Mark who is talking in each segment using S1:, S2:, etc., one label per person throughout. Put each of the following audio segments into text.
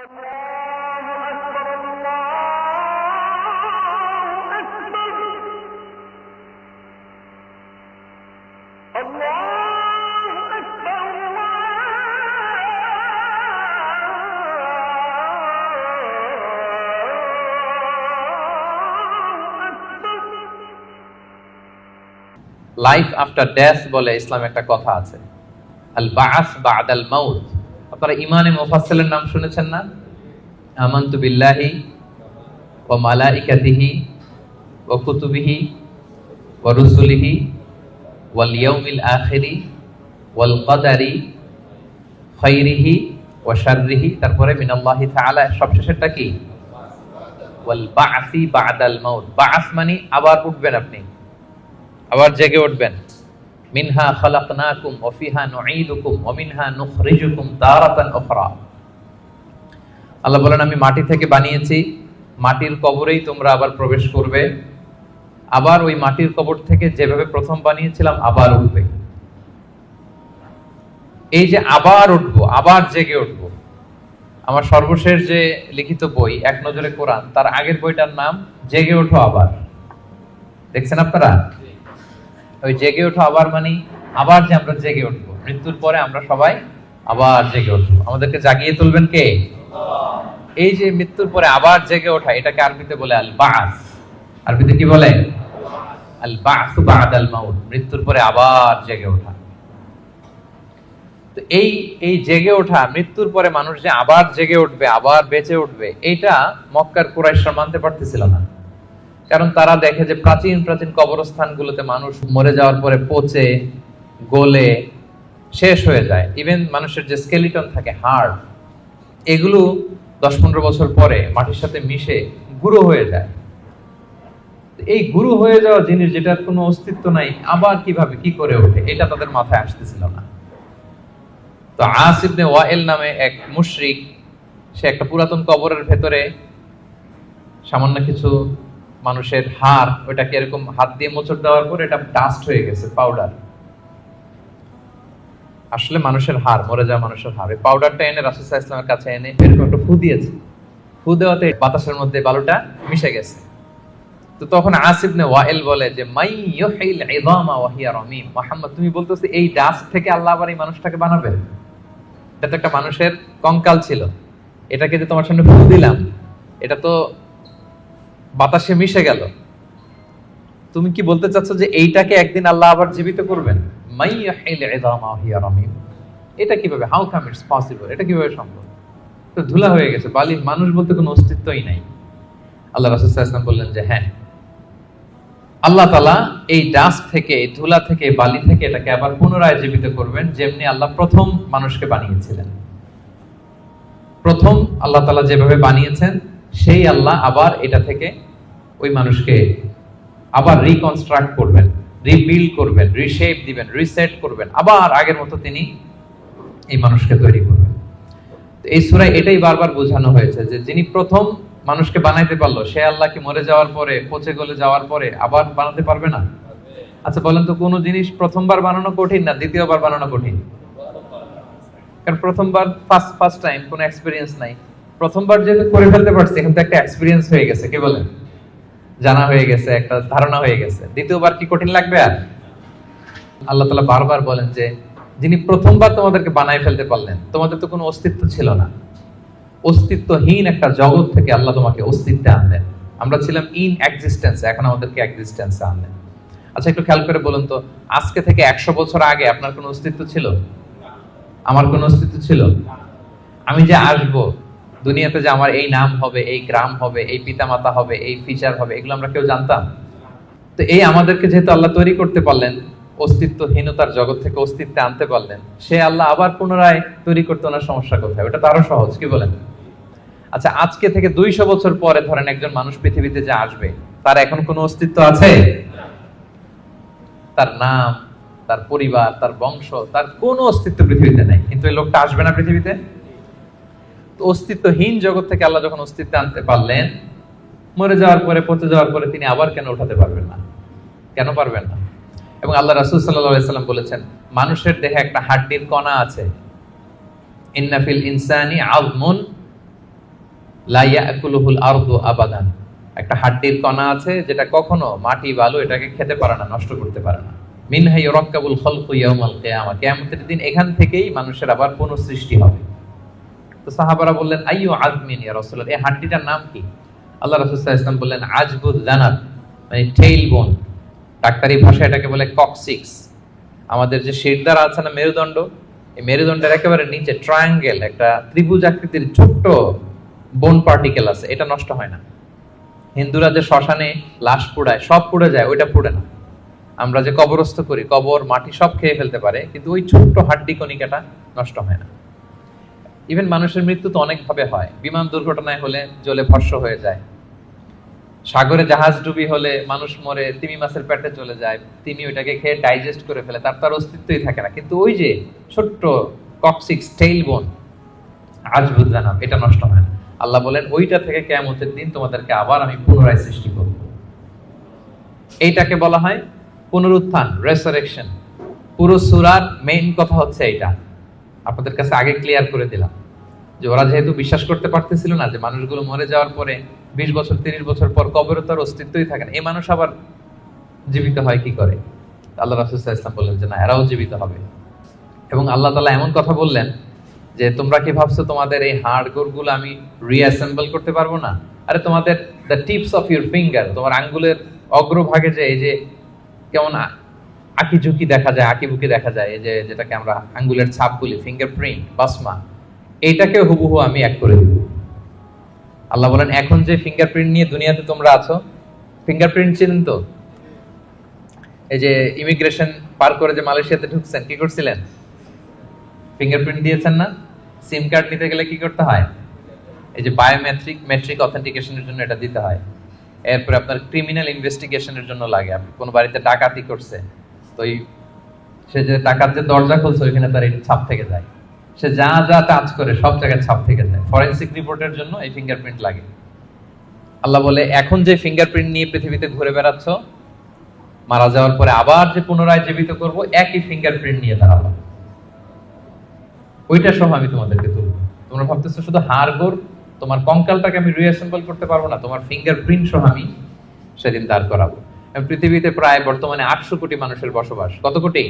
S1: Life after death বলে ইসলামে একটা কথা আছে, আল বাআস বা'দাল মাউত। আপনারা ইমানে মুফাসসিলের নাম শুনেছেন না? আমানতু বিল্লাহি ওয়া মালাইকাতিহি ওয়া কুতুবিহি ওয়া রুসুলিহি ওয়াল ইয়াউমিল আখিরি ওয়াল কদারি খাইরিহি ওয়া শাররিহি, তারপরে মিনাল্লাহি তাআলা, সবশেষেরটা কি? ওয়াল বা'সি বা'দাল মাউত। বা'স মানে আবার উঠবেন, আপনি আবার জেগে উঠবেন। মিনহা খালাকনাকুম ওয়া ফিহা নুঈদুকুম ওয়া মিনহা নুখরিজুকুম তারাতান উখরা। আল্লাহ বলেন, আমি মাটি থেকে বানিয়েছি, মাটির কবরেই তোমরা আবার প্রবেশ করবে, আবার ওই মাটির কবর থেকে যেভাবে প্রথম বানিয়েছিলাম আবার উঠবে। এই যে আবার উঠবো, আবার জেগে উঠবো। আমার সর্বশেষ যে লিখিত বই এক নজরে কোরআন, তার আগের বইটার নাম জেগে ওঠো আবার। দেখছেন আপনারা? ওই জেগে ওঠো আবার মানে আবার যে আমরা জেগে উঠবো, মৃত্যুর পরে আমরা সবাই আবার জেগে উঠবো। আমাদেরকে জাগিয়ে তুলবেন কে? এই যে মৃত্যুর পরে আবার জেগে ওঠা, এটাকে আরবিতে বলে আল বা'স। আরবিতে কি বলে? আল বা'সু বা'দাল মাউত, মৃত্যুর পরে আবার জেগে ওঠা। তো এই জেগে ওঠা, মৃত্যুর পরে মানুষ যে আবার জেগে উঠবে, আবার বেঁচে উঠবে, এইটা মক্কার কুরাইশরা মানতে পারতেছিল না। কারণ তারা দেখে যে প্রাচীন প্রাচীন কবরস্থানগুলোতে মানুষ মরে যাওয়ার পরে পচে গলে শেষ হয়ে যায়। ইভেন মানুষের যে স্কেলিটন থাকে, হাড়, এগুলো 10-15 বছর পরে মাটির সাথে মিশে গুঁড়ো হয়ে যায়। এই গুঁড়ো হয়ে যাওয়া জিনিস, যেটার কোনো অস্তিত্ব নাই, আবার কিভাবে কি করে ওঠে, এটা তাদের মাথায় আসতেছিল না। তো আস ইবনে ওয়াইল নামে এক মুশরিক, সে একটা পুরাতন কবরের ভেতরে সামান্য কিছু মানুষের হাড়, ওইটাকে এরকম হাত দিয়ে মোচড় দেওয়ার পর এটা ডাস্ট হয়ে গেছে, পাউডার। আসলে মানুষের হাড়, মরে যাওয়া মানুষের হাড়, এই পাউডারটা এনে রাসূল সাল্লাল্লাহু আলাইহি ওয়াসাল্লামের কাছে এনে এরকম একটা ফু দিয়েছে। ফু দেওয়াতে বাতাসের মধ্যে বালুটা মিশে গেছে। তো তখন আস ইবনে ওয়াইল বলে যে মাই ইউহিল ইযামা ওয়া হিয়া রামীম, মুহাম্মদ তুমি বলতেছো এই ডাস্ট থেকে আল্লাহ আবার এই মানুষটাকে বানাবেন? এটা তো একটা মানুষের কঙ্কাল ছিল, এটাকে যে তোমার সামনে ফু দিলাম, এটা তো বাতাসে মিশে গেল। তুমি কি বলতে চাচ্ছ যে এইটাকে একদিন আল্লাহ আবার জীবিত করবেন? মাই ইউহিল ইযামা ওয়া হিয়া রামীম, এটা কিভাবে? How come it's possible? এটা কিভাবে সম্ভব? তো ধুলা হয়ে গেছে, বালি, মানুষ বলতে কোনো অস্তিত্বই নাই। আল্লাহ রাসূল সাল্লাল্লাহু আলাইহি ওয়াসাল্লাম বললেন যে হ্যাঁ, আল্লাহ তাআলা এই ডাস্ট থেকে, এই ধুলা থেকে, বালি থেকে এটাকে আবার পুনরায় জীবিত করবেন, যেমনি আল্লাহ প্রথম মানুষকে বানিয়েছিলেন। প্রথম আল্লাহ তাআলা যেভাবে বানিয়েছেন, সেই আল্লাহ আবার এটা থেকে ওই মানুষকে আবার রিকনস্ট্রাক্ট করবেন, রিবিল্ড করবেন, রিশেপ দিবেন, রিসেট করবেন, আবার আগের মতো তিনি এই মানুষকে তৈরি করবেন। তো এই সূরায় এটাই বারবার বোঝানো হয়েছে যে যিনি প্রথম মানুষকে বানাইতে পারলো, সে আল্লাহ কি মরে যাওয়ার পরে, পচে গলে যাওয়ার পরে আবার বানাতে পারবে না? আচ্ছা বলেন তো, কোন জিনিস প্রথমবার বানানো কঠিন না দ্বিতীয়বার বানানো কঠিন? কারণ প্রথমবার ফার্স্ট টাইম, কোনো এক্সপেরিয়েন্স নাই। প্রথমবার যেহেতু করে ফেলতে পারছি, এখন তো একটা এক্সপেরিয়েন্স হয়ে গেছে, কি বলেন? জানা হয়ে গেছে, একটা ধারণা হয়ে গেছে। দ্বিতীয়বার কি কঠিন লাগবে আর? আল্লাহ তাআলা বারবার বলেন যে যিনি প্রথমবার তোমাদেরকে বানাই ফেলতে পারলেন, তোমাদের তো কোনো অস্তিত্ব ছিল না, অস্তিত্বহীন একটা জগৎ থেকে আল্লাহ তোমাকে অস্তিত্বে আনলেন। আমরা ছিলাম ইন এক্সিস্টেন্স, এখন আমাদেরকে এক্সিস্টেন্সে আনলেন। আচ্ছা একটু খেয়াল করে বলুন তো, আজকে থেকে 100 বছর আগে আপনার কোনো অস্তিত্ব ছিল? আমার কোনো অস্তিত্ব ছিল? আমি যে আসবো দুনিয়াতে, যে আমার এই নাম হবে, এই গ্রাম হবে, এই পিতামাতা হবে, এই ফিচার হবে, এগুলো আমরা কেউ জানতাম? তো এই আমাদেরকে যেহেতু আল্লাহ তৈরি করতে পারলেন, অস্তিত্বহীনতার জগৎ থেকে অস্তিত্বে আনতে পারলেন, সে আল্লাহ আবার পুনরায় তৈরি করতে ওনার সমস্যা কোথায়? ওটা তো আরো সহজ, কি বলেন? আচ্ছা আজকে থেকে 200 বছর পরে ধরেন একজন মানুষ পৃথিবীতে যে আসবে, তার এখন কোনো অস্তিত্ব আছে? তার নাম, তার পরিবার, তার বংশ, তার কোনো অস্তিত্ব পৃথিবীতে নাই। কিন্তু এই লোকটা আসবে না পৃথিবীতে? তো অস্তিত্বহীন জগৎ থেকে আল্লাহ যখন অস্তিত্বে আনতে পারলেন, মরে যাওয়ার পরে, পচে যাওয়ার পরে তিনি আবার কেন উঠাতে পারবেন না? কেন পারবেন না? এবং আল্লাহ রাসূল সাল্লাল্লাহু আলাইহি ওয়াসাল্লাম বলেছেন, মানুষের দেহে একটা হাড্ডির কণা আছে, ইন্না ফিল ইনসানি আযমুন লা ইয়াকুলুহুল আরদু আবাদান, একটা হাড্ডির কণা আছে যেটা কখনো মাটি বালু এটাকে খেতে পারে না, নষ্ট করতে পারে না। মিনহা ইউরাক্কাবুল খালকু ইয়াউমাল কিয়ামা, কিয়ামতের দিন এখান থেকেই মানুষের আবার পুনঃসৃষ্টি হবে। তো সাহাবারা বললেন আইয়ু আযমিন ইয়া রাসূলুল্লাহ, এই হাড্ডিটার নাম কি? আল্লাহ রাসূল সাল্লাল্লাহু আলাইহি ওয়াসাল্লাম বললেন আজবুদ জানাব, মানে টেইল বোন। ডাক্তারি ভাষায় এটাকে বলে কক্সিক্স। আমাদের যে শিরদাঁড়া আছে না, মেরুদণ্ড, এই মেরুদণ্ডের একেবারে নিচে ট্রায়াঙ্গেল একটা ত্রিভুজ আকৃতির ছোট্ট বোন পার্টিকেল আছে, এটা নষ্ট হয় না। হিন্দুরা যে শ্মশানে লাশ পোড়ায়, সব পুড়ে যায়, ওইটা পুড়ে না। আমরা যে কবরস্থ করি, কবর মাটি সব খেয়ে ফেলতে পারে, কিন্তু ওই ছোট্ট হাড্ডি কণিকাটা নষ্ট হয় না। ইভেন মানুষের মৃত্যু তো অনেক ভাবে হয়। বিমান দুর্ঘটনায় হলে জ্বলে ভস্ম হয়ে যায়, সাগরে জাহাজ ডুবি হলে মানুষ মরে, তিমি মাছের পেটে চলে যায়, তিমি ওইটাকে খেয়ে ডাইজেস্ট করে ফেলে, তার অস্তিত্বই থাকে না। কিন্তু ওই যে ছোট্ট কক্সিক্স টেইল বোন আজবুদ জানাব, এটা নষ্ট হয় না। আল্লাহ বলেন ওইটা থেকে কিয়ামতের দিন তোমাদেরকে আবার আমি পুনরায় সৃষ্টি করব। এইটাকে বলা হয় পুনরুত্থান, রেসারেকশন। পুরো সূরার মেইন কথা হচ্ছে এইটা। আপনাদের কাছে আগে ক্লিয়ার করে দিলাম যে ওরা যেহেতু বিশ্বাস করতে পারতেছিল না যে মানুষগুলো মরে যাওয়ার পরে 20 বছর 30 বছর পর কবরে তার অস্তিত্বই থাকে না, এই মানুষ আবার জীবিত হয় কি করে? আল্লাহ রাসূল সাল্লাল্লাহু আলাইহি ওয়াসাল্লাম বললেন যে না, এরাও জীবিত হবে। এবং আল্লাহ তাআলা এমন কথা বললেন যে তোমরা কি ভাবছো তোমাদের এই হাড় গোড়গুলো আমি রিঅ্যাসেম্বল করতে পারবো না? আরে তোমাদের the tips of your finger, তোমার আঙ্গুলের অগ্রভাগে যে এই যে কেমন আঁকি ঝুঁকি দেখা যায়, আঁকি বুকি দেখা যায়, এই যে যেটাকে আমরা আঙ্গুলের ছাপ বলি, ফিঙ্গারপ্রিন্ট, বাসমা, এইটাকে হুবহু আমি এক করে দিব। আল্লাহ বলেন এখন যে ফিঙ্গারপ্রিন্ট নিয়ে দুনিয়াতে তোমরা আছো, ফিঙ্গারপ্রিন্ট চিনেন তো? এই যে ইমিগ্রেশন পার করে যে মালয়েশিয়াতে ঢুকছেন, কি করছিলেন? ফিঙ্গারপ্রিন্ট দিয়েছেন না? সিম কার্ড নিতে গেলে কি করতে হয়? এই যে মেট্রিক অথেন্টিকেশনের জন্য এটা দিতে হয়। এরপরে আপনার ক্রিমিনাল ইনভেস্টিগেশনের জন্য লাগে। আপনি কোন বাড়িতে ডাকাতি করছে, তো সে যে ডাকাত যে দরজা খুলছে ওইখানে তার এই ছাপ থেকে যায়, সে যা যা টাচ করে সব জায়গায় ছাপ থেকে যায়। ফরেনসিক রিপোর্টের জন্য এই ফিঙ্গারপ্রিন্ট লাগে। আল্লাহ বলে এখন যে ফিঙ্গারপ্রিন্ট নিয়ে পৃথিবীতে ঘুরে বেড়াচ্ছ, মারা যাওয়ার পরে আবার যে পুনরায় জীবিত করব, একই ফিঙ্গারপ্রিন্ট নিয়ে দাঁড়াবো, ওইটা সহ আমি তোমাদেরকে তুলব। তোমরা ভাবতেছো শুধু হাড় গোড়, তোমার কঙ্কালটাকে আমি রিঅ্যাসেম্বল করতে পারবো না, তোমার ফিঙ্গারপ্রিন্ট সহ আমি সেদিন দাঁড় করাবো। পৃথিবীতে প্রায় বর্তমানে 800 কোটি মানুষের বসবাস। কত কোটি?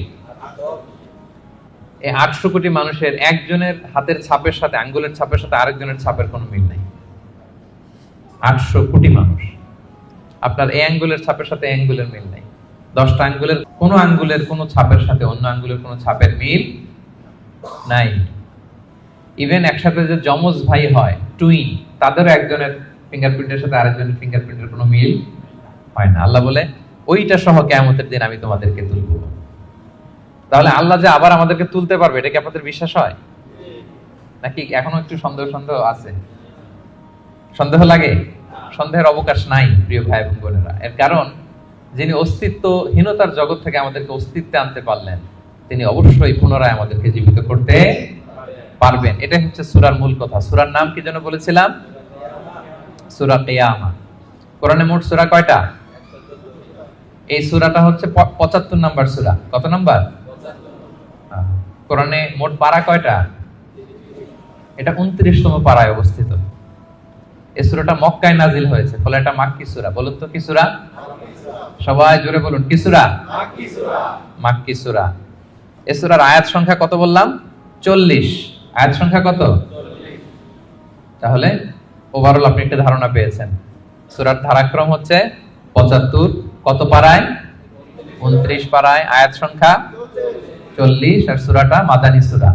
S1: এই 800 কোটি মানুষের একজনের হাতের ছাপের সাথে, আঙ্গুলের ছাপের সাথে আরেকজনের ছাপের কোনো মিল নাই। 800 কোটি মানুষ, আপনার এই আঙ্গুলের ছাপের সাথে আঙ্গুলের মিল নাই। 10টা আঙ্গুলের কোনো আঙ্গুলের কোনো ছাপের সাথে অন্য আঙ্গুলের কোনো ছাপের মিল নাই। ইভেন একসাথে যে যমজ ভাই হয়, টুইন, তাদেরও একজনের ফিঙ্গারপ্রিন্টের সাথে আরেকজনের ফিঙ্গারপ্রিন্টের কোনো মিল হয় না। আল্লাহ বলে ওইটা সহ কিয়ামতের দিন আমি তোমাদেরকে তুলব। তাহলে আল্লাহ যে আবার আমাদেরকে তুলতে পারবে, এটা কি আপনাদের বিশ্বাস হয়? নাকি এখনো একটু সন্দেহ আছে? সন্দেহ লাগে? সন্দেহের অবকাশ নাই প্রিয় ভাই এবং বোনেরা। এর কারণ যিনি অস্তিত্বহীনতার জগৎ থেকে আমাদেরকে অস্তিত্বে আনতে পারলেন, তিনি অবশ্যই পুনরায় আমাদেরকে জীবিত করতে পারবেন। এটাই হচ্ছে সূরার মূল কথা। সূরার নাম কি যেন বলেছিলাম? সূরা কিয়ামা। কোরআনে মোট সূরা কয়টা? এই সূরাটা হচ্ছে 75 নাম্বার সূরা। কত নাম্বার? কোরআনে মোট পারা কয়টা? এটা 29তম পারায় অবস্থিত। এই সূরাটা মক্কায় নাজিল হয়েছে, ফলে এটা মাক্কি সূরা। বলুন তো কি সূরা? সবাই জোরে বলুন, কি সূরা? মাক্কি সূরা। মাক্কি সূরা। এই সূরার আয়াত সংখ্যা কত বললাম? 40। আয়াত সংখ্যা কত? 40। তাহলে ওভারঅল আপনি একটা ধারণা পেয়েছেন। সূরার ধারাক্রম হচ্ছে 75। কত পারায়? 29 পারায়, আয়াত সংখ্যা 40। আর সূরাটা মাদানী সূরা।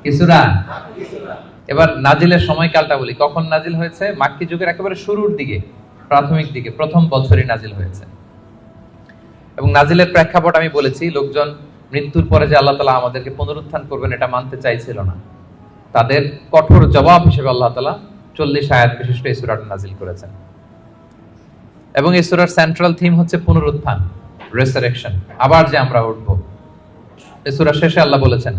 S1: কি সূরা? মাক্কি সূরা। এবার নাজিলের সময়কালটা বলি, কখন নাজিল হয়েছে? মাক্কি যুগের একেবারে শুরুর দিকে, প্রাথমিক দিকে, প্রথম বছরই নাজিল হয়েছে। এবং নাজিলের প্রেক্ষাপট আমি বলেছি, লোকজন মৃত্যুর পরে যে আল্লাহ তাআলা আমাদেরকে পুনরুত্থান করবেন এটা মানতে চাইছিল না। তাদের কঠোর জবাব হিসেবে আল্লাহ তাআলা 40 আয়াত বিশিষ্ট এই সূরাটা নাজিল করেছেন। এবং এই সূরার সেন্ট্রাল থিম হচ্ছে পুনরুত্থান, রেসারেকশন, আবার যে আমরা উঠবো। এই সূরা শেষে আল্লাহ বলেছেন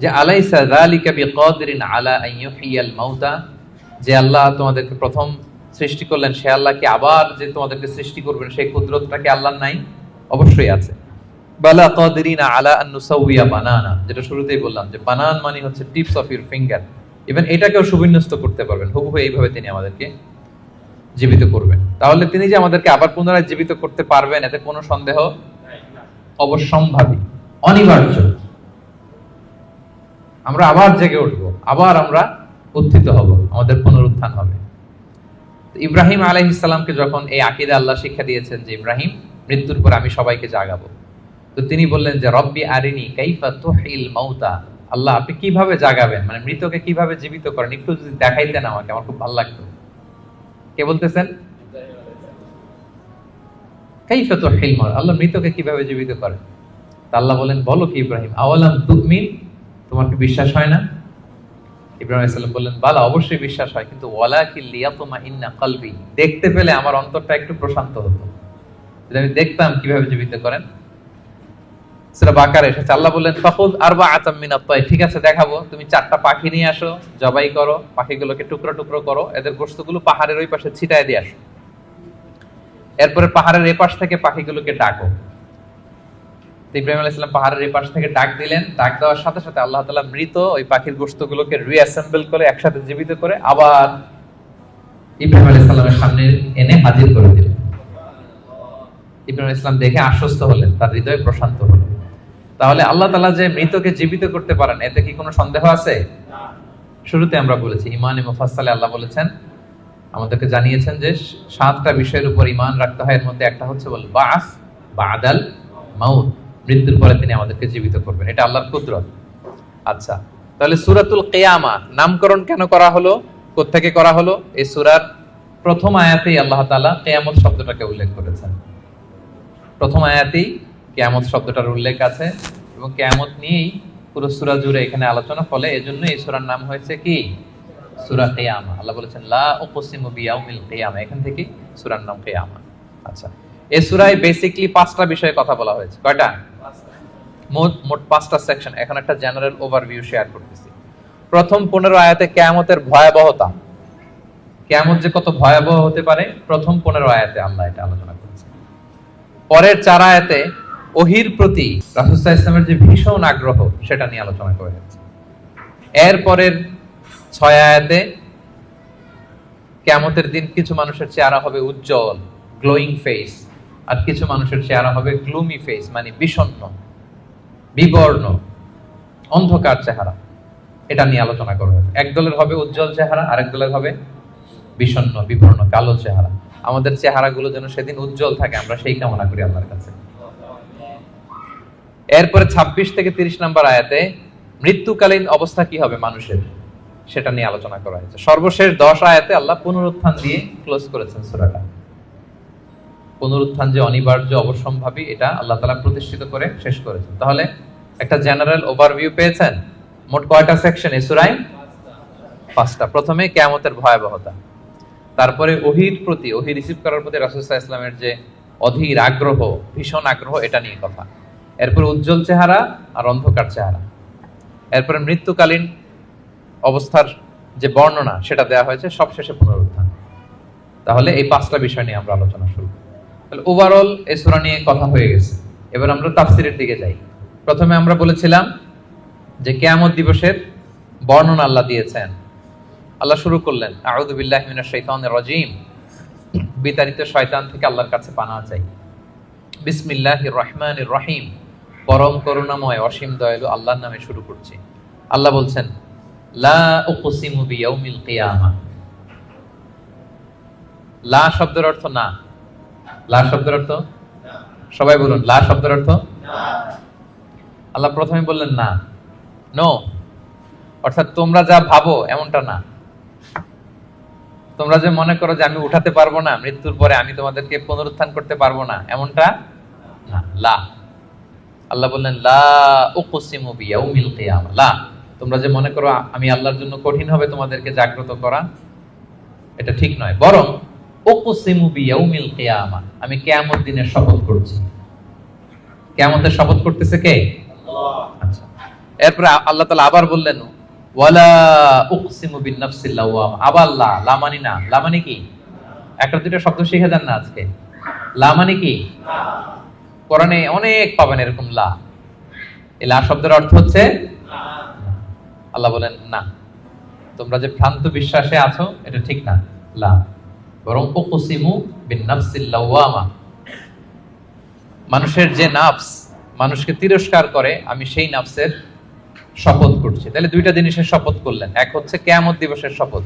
S1: যে আলাইসা যালিকা বিকাদিরিন আলা আন ইউহিয়াল মাউতা, যে আল্লাহ তোমাদেরকে প্রথম সৃষ্টি করলেন, সে আল্লাহ কি আবার যে তোমাদেরকে সৃষ্টি করবেন সেই কুদরতটা কি আল্লাহর নাই? অবশ্যই আছে। বালা কাদিরিনা আলা আন নুসাউইয়া বানানা, যেটা শুরুতেই বললাম যে বানান মানে হচ্ছে tips of your finger, even এটাকেও সুবিন্যস্ত করতে পারবেন, হুবহু এইভাবে তিনি আমাদেরকে জীবিত করবেন। তাহলে তিনি যে আমাদেরকে আবার পুনরায় জীবিত করতে পারবেন এতে কোনো সন্দেহ অবশ্যম্ভাবী, অনিবার্য। আমরা আবার জেগে উঠবো, আবার আমরা উত্থিত হব, আমাদের পুনরুত্থান হবে। ইব্রাহিম আলাইহিস সালামকে যখন এই আকীদা আল্লাহ শিক্ষা দিয়েছেন যে ইব্রাহিম, মৃত্যুর পর আমি সবাইকে জাগাবো, তো তিনি বললেন যে রব্বি আরিনি কাইফা তুহিল মাউতা, আল্লাহ আপনি কিভাবে জাগাবেন, মানে মৃতকে কিভাবে জীবিত করেন, একটু যদি দেখাইতেন আমাকে, আমার খুব ভালো লাগতো। কে বলতেছেন? কাইফা তুহিল মাউতা, আল্লাহ মৃতকে কিভাবে জীবিত করেন। তা আল্লাহ বলেন, বলো কি ইব্রাহিম, আওয়ালাম তুমিন, তোমার কি বিশ্বাস হয় না? ইব্রাহিম আলাইহিস সালাম বললেন, বালা, অবশ্যই বিশ্বাস হয়, কিন্তু ওয়ালাকিন লিয়াতমাইন্না কলবি, দেখতে পেলে আমার অন্তরটা একটু প্রশান্ত হতো, যদি আমি দেখতাম কিভাবে জীবিত করেন। সূরা বাকারা এসেছে, আল্লাহ বললেন ফাখুয আরবাআতাম মিনাত তায়র, ঠিক আছে দেখাবো, তুমি 4টা পাখি নিয়ে আসো, জবাই করো, পাখিগুলোকে টুকরো টুকরো করো, এদের গোশতগুলো পাহাড়ের ওই পাশে ছিটায় দিয়ে আসো, এরপরে পাহাড়ের এই পাশ থেকে পাখিগুলোকে ডাকো। ইব্রাহিম আলাইহিস সালাম পাহাড়ের এই পাশ থেকে ডাক দিলেন, ডাক দেওয়ার সাথে সাথে আল্লাহ তাআলা মৃত ওই পাখির গোশতগুলোকে রিঅ্যাসেম্বল করে একসাথে জীবিত করে আবার ইব্রাহিম আলাইহিস সালামের সামনে এনে হাজির করে দিলেন। ইব্রাহিম আলাইহিস সালাম দেখে আশ্বস্ত হলেন, তার হৃদয় প্রশান্ত হলো। তাহলে আল্লাহ তাআলা যে মৃতকে জীবিত করতে পারেন এতে কি কোনো সন্দেহ আছে? শুরুতে আমরা বলেছি ঈমানে মুফাসসালে আল্লাহ বলেছেন, আমাদেরকে জানিয়েছেন যে 7টা বিষয়ের উপর ঈমান রাখতে হয়, এর মধ্যে একটা হচ্ছে বল বাস বাদাল মাউত, মৃত্যুর পরে তিনি আমাদেরকে জীবিত করবেন, এটা আল্লাহর কুদরত। আচ্ছা, তাহলে সূরাতুল কিয়ামা নামকরণ কেন করা হলো, কোত্থেকে করা হলো? এই সূরার প্রথম আয়াতেই আল্লাহ তাআলা কিয়ামত শব্দটাকে উল্লেখ করেছেন। প্রথম আয়াতেই কিয়ামত শব্দটার উল্লেখ আছে এবং কিয়ামত নিয়েই পুরো সূরা জুড়ে এখানে আলোচনা, ফলে এজন্য এই সূরার নাম হয়েছে কি? সূরা কিয়ামা। আল্লাহ বলেছেন লা উকসিমু বিয়াউমিল কিয়ামা, এখান থেকে সূরার নাম কিয়ামা। আচ্ছা, এই সূরায় বেসিক্যালি 5টা বিষয়ে কথা বলা হয়েছে। কয়টা? মোট 5টা সেকশন। এখন একটা জেনারেল ওভারভিউ শেয়ার করতেছি। প্রথম 15 আয়াতে কিয়ামতের ভয়াবহতা, কিয়ামত যে কত ভয়াবহ হতে পারে, প্রথম 15 আয়াতে আল্লাহ এটা আলোচনা করেছে। পরের 4 আয়াতে ওহীর প্রতি রাসূল সাল্লাল্লাহু আলাইহি ওয়াসাল্লামের যে ভীষণ আগ্রহ সেটা নিয়ে আলোচনা করা হয়েছে। এর পরের 6 আয়াতে কিয়ামতের দিন কিছু মানুষের চেহারা হবে উজ্জ্বল, গ্লোয়িং ফেস, আর কিছু মানুষের চেহারা হবে গ্লুমি ফেস, মানে বিষণ্ণ, বিবর্ণ, অন্ধকার চেহারা। এটা নিয়ে আলোচনা করা হয়েছে। এক দলের হবে উজ্জ্বল চেহারা, আরেক দলের হবে বিষণ্ণ, বিবর্ণ, কালো চেহারা। আমাদের চেহারাগুলো যেন সেদিন উজ্জ্বল থাকে, আমরা সেই কামনা করি আল্লাহর কাছে। এরপরে 26 থেকে 30 নম্বর আয়াতে মৃত্যুকালীন অবস্থা কি হবে মানুষের, সেটা নিয়ে আলোচনা করা হয়েছে। সর্বশেষ 10 আয়াতে আল্লাহ পুনরুত্থান দিয়ে ক্লোজ করেছেন সূরাটা। পুনরুত্থান যে অনিবার্য, অবশ্যম্ভাবী, এটা আল্লাহ তাআলা প্রতিষ্ঠিত করে শেষ করেছেন। তাহলে একটা জেনারেল ওভারভিউ পেয়েছেন। মোট কয়টা সেকশন এই সূরায়? 5টা। প্রথমে কিয়ামতের ভয়াবহতা, তারপরে ওহীর প্রতি, ওহী রিসিভ করার প্রতি রাসূল সাল্লাল্লাহু আলাইহি ওয়াসাল্লামের যে অধীর আগ্রহ, ভীষণ আগ্রহ, এটা নিয়ে কথা। এরপরে উজ্জ্বল চেহারা আর অন্ধকার চেহারা। এরপরে মৃত্যুকালীন অবস্থার যে বর্ণনা সেটা দেওয়া হয়েছে, সবশেষে পুনরুত্থান। তাহলে এই 5টা বিষয় নিয়ে আমরা আলোচনা শুরু করি। তাহলে ওভারঅল এই সূরা নিয়ে কথা হয়ে গেছে। এবার আমরা তাফসীরের দিকে যাই। প্রথমে আমরা বলেছিলাম যে কিয়ামত দিবসের বর্ণনা আল্লাহ দিয়েছেন। আল্লাহ শুরু করলেন আউযু বিল্লাহি মিনাশ শাইতানির রাজীম, বিতাড়িত শয়তান থেকে আল্লাহর কাছে পানাহ চাই। বিসমিল্লাহির রহমানির রহিম, পরম করুণাময় অসীম দয়ালু আল্লাহর নামে শুরু করছি। আল্লাহ বলছেন লা উকসিমু বিয়াউমিল কিয়ামা। লা শব্দের অর্থ না। লা শব্দের অর্থ, সবাই বলুন, লা শব্দের অর্থ না। আল্লাহ প্রথমে বললেন না, নো, অর্থাৎ তোমরা যা ভাবো এমনটা না। তোমরা যে মনে করো যে আমি উঠাতে পারবো না, মৃত্যুর পরে আমি তোমাদেরকে পুনরুত্থান করতে পারবো না, এমনটা না। লা, আল্লাহ বললেন লা উকসিমু বিয়াউমিল কিয়ামা। লা, তোমরা যে মনে করো আমি আল্লাহর জন্য কঠিন হবে তোমাদেরকে জাগ্রত করা, এটা ঠিক নয়। বরং উকসিমু বিয়াউমিল কিয়ামা, আমি কিয়ামত দিনের শপথ করছি। কিয়ামতের শপথ করতেছে কে? আল্লাহ। আচ্ছা, এরপর আল্লাহ তাআলা আবার বললেন ওয়ালা উকসিমু বিন-নাফসিল লাওয়ামা। আবার লা, লা মানে না। লা মানে কি? একটা দুটো শব্দ শিখে যান না আজকে। লা মানে কি? না। কোরআনে অনেক পাবেন এরকম লা। এই লা শব্দের অর্থ হচ্ছে না। আল্লাহ বলেন না, তোমরা যে ভ্রান্ত বিশ্বাসে আছো এটা ঠিক না, লা, বরং উকসিমু বিন নাফসিল লাওয়ামা, মানুষের যে নাফস মানুষকে তিরস্কার করে, আমি সেই নাফসের শপথ করছি। তাহলে দুইটা জিনিসের শপথ করলেন, এক হচ্ছে কিয়ামত দিবসের শপথ,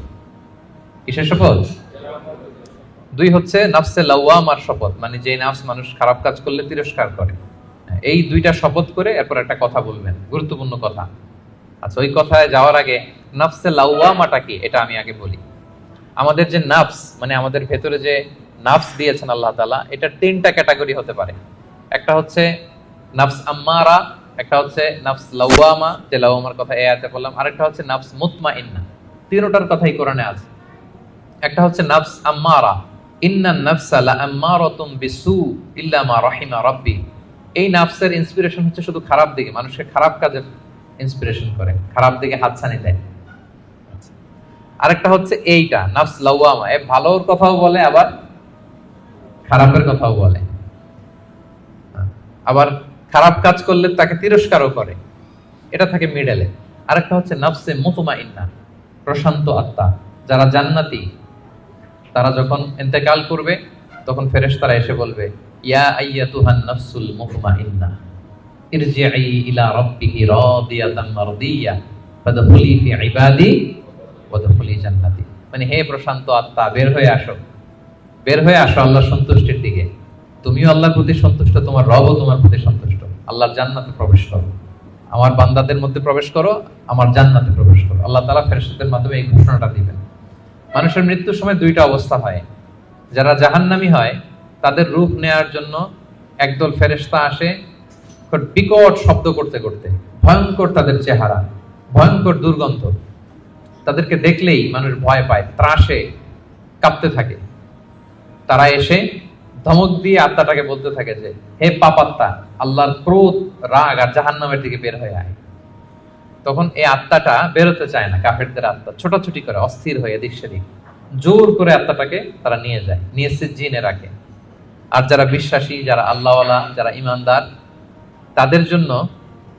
S1: কিসের শপথ? দুই হচ্ছে নাফসে লাওয়ামার শপথ, মানে যে নাফস মানুষ খারাপ কাজ করলে তিরস্কার করে। এই দুইটা শপথ করে এরপর একটা কথা বলবেন, গুরুত্বপূর্ণ কথা। আচ্ছা, ওই কথায় যাওয়ার আগে নাফসে লাওয়ামাটা কি এটা আমি আগে বলি। আমাদের যে নাফস, মানে আমাদের ভেতরে যে নাফস দিয়েছেন আল্লাহ তাআলা, এটা তিনটা ক্যাটাগরি হতে পারে। একটা হচ্ছে নাফস আম্মারা, একটা হচ্ছে নাফস লাওয়ামা, যে লাওয়ামার কথা এই আয়াতে বললাম, আরেকটা হচ্ছে নাফস মুতমাইন্না। তিনটার কথাই কোরআনে আছে। একটা হচ্ছে নাফস আম্মারা, ইন্নান নাফসা লাআম্মারাতুম বিসু ইল্লা মা রাহিমা রাব্বি। এই নাফসের ইন্সপিরেশন হচ্ছে শুধু খারাপ দিকে, মানুষকে খারাপ কাজের ইন্সপিরেশন করে, খারাপ দিকে হাতছানি দেয়। আরেকটা হচ্ছে এইটা নাফস লাওয়ামা, এ ভালোর কথাও বলে আবার খারাপের কথাও বলে, আবার খারাপ কাজ করলে তাকে তিরস্কারও করে, এটা থাকে মিডলে। আরেকটা হচ্ছে নাফসে মুতমাইন্না, প্রশান্ত আত্মা, যারা জান্নাতি, তারা যখন ইন্তেকাল করবে তখন ফেরেশতারা এসে বলবে, ইয়া আইয়াতুহান নাফসুল মুতমাইন্না ইরজিই ইলা রাব্বিকি রাদিয়াতান মারদিয়া ফাদখুলি ফি ইবাদি ওয়াদখুলি জান্নাতি। মানে হে প্রশান্ত আত্মা, বের হয়ে আসো, বের হয়ে আসো আল্লাহর সন্তুষ্টির দিকে। তুমিও আল্লাহর প্রতি সন্তুষ্ট, তোমার রবও তোমার প্রতি সন্তুষ্ট। আল্লাহর জান্নাতে প্রবেশ করো, আমার বান্দাদের মধ্যে প্রবেশ করো, আমার জান্নাতে প্রবেশ করো। আল্লাহ তাআলা ফেরেশতাদের মাধ্যমে এই ঘোষণাটা দিবেন। মানুষের মৃত্যুর সময় দুইটা অবস্থা হয়। যারা জাহান্নামী হয় তাদের রূপ নেয়ার জন্য একদল ফেরেশতা আসে বিকট শব্দ করতে করতে, ভয়ঙ্কর তাদের চেহারা, ভয়ঙ্কর দুর্গন্ধ, তাদেরকে দেখলেই মানুষ ভয় পায়, ত্রাসে কাঁপতে থাকে। তারা এসে ধমক দিয়ে আত্মাটাকে বলতে থাকে যে, হে পাপাত্মা, আল্লাহর ক্রোধ, রাগ আর জাহান্নামের দিকে বের হয়ে আয়। তখন এই আত্মাটা বেরোতে চায় না, কাফেরদের আত্মা ছোটাছুটি করে, অস্থির হয়ে এদিক সেদিক, জোর করে আত্মাটাকে তারা নিয়ে যায়, নিয়ে সিজ্জিনে রাখে। আর যারা বিশ্বাসী, যারা আল্লাহওয়ালা, যারা ইমানদার, তাদের জন্য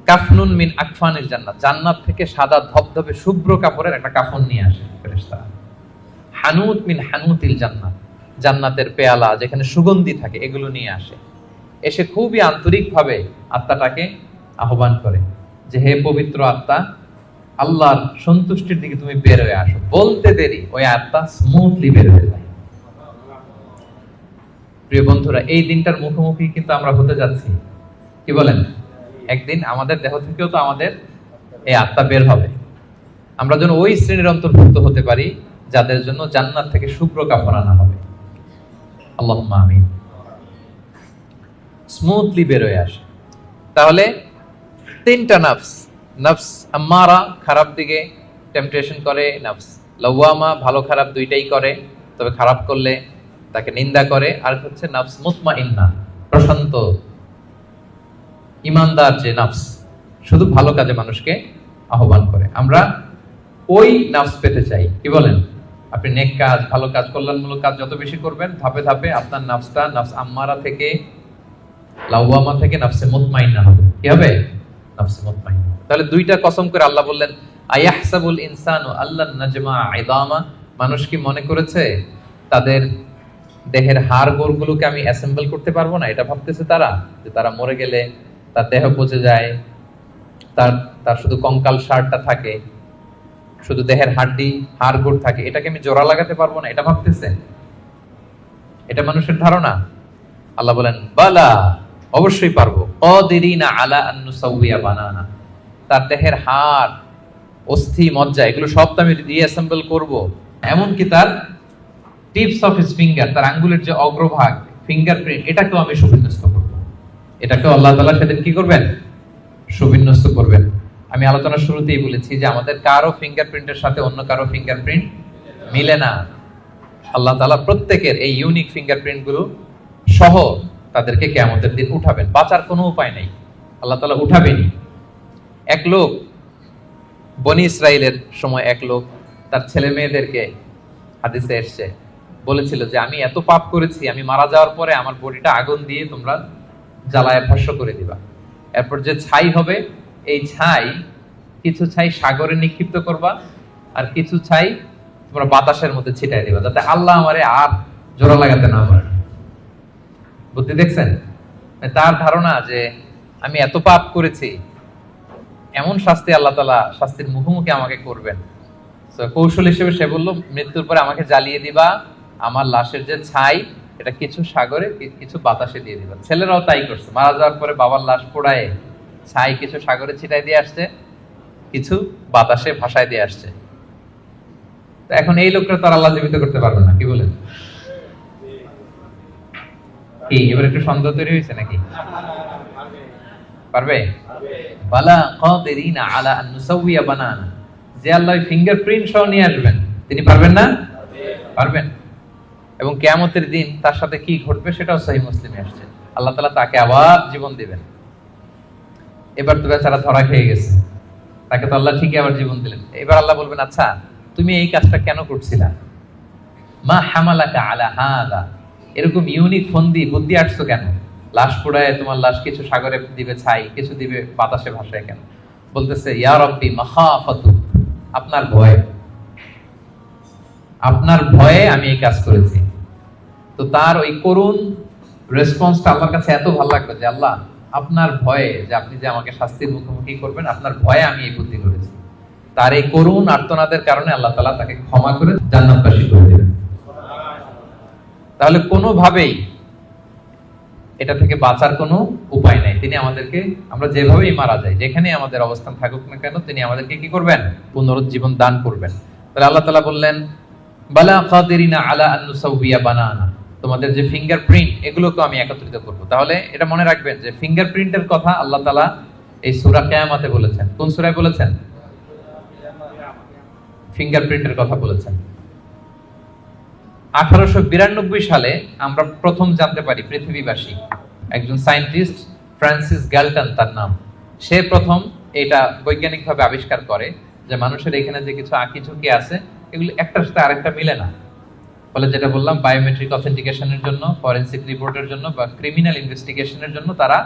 S1: কাফনুন মিন আকফানিল জান্নাত, জান্নাত থেকে সাদা ধবধবে শুভ্র কাপড়ের একটা কাফন নিয়ে আসে ফেরেশতারা। হানুত মিন হানুতিল জান্নাত, জান্নাতের পেয়ালা যেখানে সুগন্ধি থাকে, এগুলো নিয়ে আসে। এসে খুবই আন্তরিকভাবে আত্মাটাকে আহ্বান করে যে, হে পবিত্র আত্মা, আল্লাহর সন্তুষ্টির দিকে তুমি বের হয়ে আসো। বলতে দেরি ওই আত্মা স্মুথলি বের হয়ে যায়। প্রিয় বন্ধুরা, এই দিনটার মুখোমুখি কিন্তু আমরা হতে যাচ্ছি। কি বলেন? একদিন আমাদের দেহ থেকেও তো আমাদের এই আত্মা বের হবে। আমরা যেন ওই শ্রেণীর অন্তর্ভুক্ত হতে পারি যাদের জন্য জান্নাত থেকে শুভ্র কাফন আনা হবে। আল্লাহুম্মা আমিন। স্মুথলি বের হয়ে আসে। তাহলে তিনটা নাফস, নাফস আম্মারা খারাপ দিকে টেম্পটেশন করে, নাফস লাওয়ামা ভালো খারাপ দুইটাই করে, তবে খারাপ করলে তাকে নিন্দা করে, আর হচ্ছে নাফস মুতমাইন্না, প্রশান্ত ইমানদার যে নাফস, শুধু ভালো কাজে মানুষকে আহ্বান করে। আমরা ওই নাফস পেতে চাই। কি বলেন? আপনি নেক কাজ, ভালো কাজ, কল্যাণমূলক কাজ যত বেশি করবেন, ধাপে ধাপে আপনার নাফসটা নাফস আম্মারা থেকে, লাওয়ামা থেকে নাফসে মুতমাইন্না হবে। কি হবে? নাফসে মুতমাইন্না। তাহলে দুইটা কসম করে আল্লাহ বললেন, আয়াহসাবুল ইনসানু আল্লান নাজমা ইদামা, মানুষ কি মনে করেছে তাদের দেহের হাড় গোড়গুলোকে আমি অ্যাসেম্বল করতে পারবো না? এটা ভাবতেছে তারা, যে তারা মরে গেলে তার দেহ পচে যায়, তার শুধু কঙ্কাল সারটা থাকে, শুধু দেহের হাড্ডি হাড় গোড় থাকে, এটাকে আমি জোড়া লাগাতে পারবো না, এটা ভাবতেছে? এটা মানুষের ধারণা? আল্লাহ বলেন, বালা, অবশ্যই পারবো। কাদিরিনা আলা আন নুসাউইয়া বানানা, তার দেহের হাড়, অস্থি, মজ্জা, এগুলো সব তো আমি রিঅ্যাসেম্বল করব। এমনকি তার টিপস অফ হিজ ফিঙ্গার, তার আঙ্গুলের যে অগ্রভাগ, ফিঙ্গারপ্রিন্ট, এটাকেও আমি সুবিন্যস্ত করব। এটাকেও আল্লাহ তাআলা সেদিন কি করবেন? সুবিন্যস্ত করবেন। আমি আলোচনার শুরুতেই বলেছি যে আমাদের কারো ফিঙ্গারপ্রিন্টের সাথে অন্য কারো ফিঙ্গারপ্রিন্ট মিলে না। আল্লাহ তাআলা প্রত্যেকের এই ইউনিক ফিঙ্গারপ্রিন্ট গুলো সহ তাদেরকে কিয়ামতের দিন উঠাবেন। বাঁচার কোনো উপায় নেই, আল্লাহ তাআলা উঠাবেনই। এক লোক, বনি ইসরাইলের সময় এক লোক তার ছেলে মেয়েদেরকে, হাদিসে এসেছে, বলেছিল যে আমি এত পাপ করেছি, আমি মারা যাওয়ার পরে আমার বডিটা আগুন দিয়ে তোমরা জ্বালায় ভস্ম করে দিবা। এরপর যে ছাই হবে, এই ছাই, কিছু ছাই সাগরে নিক্ষিপ্ত করবা, আর কিছু ছাই তোমরা বাতাসের মধ্যে ছিটাই দিবা, যাতে আল্লাহ আমারে আর জোড়া লাগাতে না পারে। বুদ্ধি দেখছেন? তার ধারণা যে আমি এত পাপ করেছি, এমন শাস্তি আল্লাহ তাআলা শাস্তির মুখোমুখি আমাকে করবেন। কৌশল হিসেবে সে বলল, মৃত্যুর পরে আমাকে জ্বালিয়ে দিবা, আমার লাশের যে ছাই এটা কিছু সাগরে কিছু বাতাসে দিয়ে দিবা। ছেলেরাও তাই করছে, মারা যাওয়ার পরে বাবার লাশ পোড়ায় ছাই কিছু সাগরে ছিটাই দিয়ে আসছে, কিছু বাতাসে ভাসায় দিয়ে আসছে। তো এখন এই লোকটা তার আল্লাহ জীবিত করতে পারবে না, কি বলেন? কি এবার একটু সন্দেহ তৈরি হয়েছে নাকি? পারবে? বালা কাদিরিনা আলা আন নুসাউইয়া বানানা, যে আল্লাহ ফিঙ্গারপ্রিন্ট সহ নিয়ে আসবেন তিনি পারবেন না? পারবেন। এবং কিয়ামতের দিন তার সাথে কি ঘটবে সেটাও সহিহ মুসলিমে আসছে। আল্লাহ তাআলা তাকে আবার জীবন দিবেন। এবার তো বেচারা ধরা খেয়ে গেছে, তাকে তো আল্লাহ ঠিকই আবার জীবন দিলেন। এবার আল্লাহ বলবেন, আচ্ছা তুমি এই কাজটা কেন করছিলা? মা হামালাকা আলা হাযা, এরকম ইউনিক ফন্দি বুদ্ধি আটছো কেন? লাশ পোড়ায় তোমার লাশ কিছু সাগরে দিবে ছাই, কিছু দিবে বাতাসে ভাসায় কেন? বলতেছে, ইয়া রাব্বি মাখাফাতু, আপনার ভয়, আপনার ভয়ে আমি এই কাজ করেছি। তো তার ওই করুণ রেসপন্সটা আল্লাহর কাছে এত ভালো লাগলো যে আল্লাহ আপনার ভয়ে, যে আপনি যে আমাকে শাস্তির মুখোমুখি করবেন, আপনার ভয়ে আমি এই বুদ্ধি করেছি। তার এই করুণ আর্তনাদের কারণে আল্লাহ তাআলা তাকে ক্ষমা করে জান্নাতবাসী করে দিবেন। তাহলে কোনোভাবেই এটা থেকে বাঁচার কোনো উপায় নাই। তিনি আমাদেরকে, আমরা যেভাবেই মারা যাই, যেখানে আমাদের অবস্থান থাকুক না কেন, তিনি আমাদেরকে কি করবেন? পুনরুজ্জীবন দান করবেন। তাহলে আল্লাহ তাআলা বললেন, বালা কাদিরিনা আলা আন নুসাউইয়া বানানা, তোমাদের যে ফিঙ্গারপ্রিন্ট এগুলোকে আমি একত্রিত করব। তাহলে এটা মনে রাখবেন যে ফিঙ্গারপ্রিন্টের কথা আল্লাহ তাআলা এই সূরা কিয়ামতে বলেছেন। কোন সূরায় বলেছেন? ফিঙ্গারপ্রিন্টের কথা বলেছেন। 1892 সালে আমরা প্রথম জানতে পারি, পৃথিবীবাসী একজন সায়েন্টিস্ট ফ্রান্সিস গ্যালটন তার নাম, সে প্রথম এটা বৈজ্ঞানিকভাবে আবিষ্কার করে যে মানুষের এখানে যে কিছু আঁকিঝুঁকি আছে এগুলো একটার সাথে আরেকটা মিলে না। ফলে যেটা বললাম, বায়োমেট্রিক অথেন্টিকেশনের জন্য, ফরেনসিক রিপোর্টের জন্য বা ক্রিমিনাল ইনভেস্টিগেশনের জন্য তারা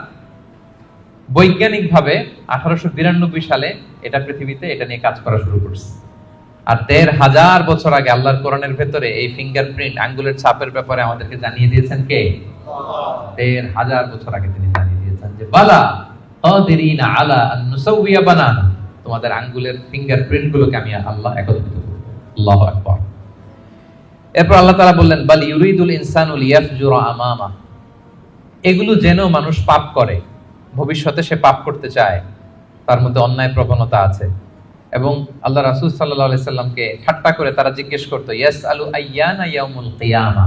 S1: বৈজ্ঞানিকভাবে 1892 সালে এটা পৃথিবীতে এটা নিয়ে কাজ করা শুরু করছে। আর 1500 বছর আগে আল্লাহর কোরআনের ভেতরে এই ফিঙ্গারপ্রিন্ট, আঙ্গুলের ছাপের ব্যাপারে আমাদেরকে জানিয়ে দিয়েছেন কে? 1500 বছর আগে তিনি জানিয়ে দিয়েছেন যে বালা কাদিরিনা আলা আন নুসাউইয়া বানানা, তোমাদের আঙ্গুলের ফিঙ্গারপ্রিন্ট গুলোকে আমি আল্লাহ একত্রিত করব। আল্লাহু আকবার। এরপর আল্লাহ তাআলা বললেন, বাল ইউরিদুল ইনসানু লিয়াফজুরা আমামা, এগুলো যেন মানুষ পাপ করে, ভবিষ্যতে সে পাপ করতে চায়, তার মধ্যে অন্যায় প্রবণতা আছে। এবং আল্লাহ রাসূল সাল্লাল্লাহু আলাইহি সাল্লামকে ঠাট্টা করে তারা জিজ্ঞেস করতো, ইয়াসআলু আইয়ানা ইয়াউমুল কিয়ামা,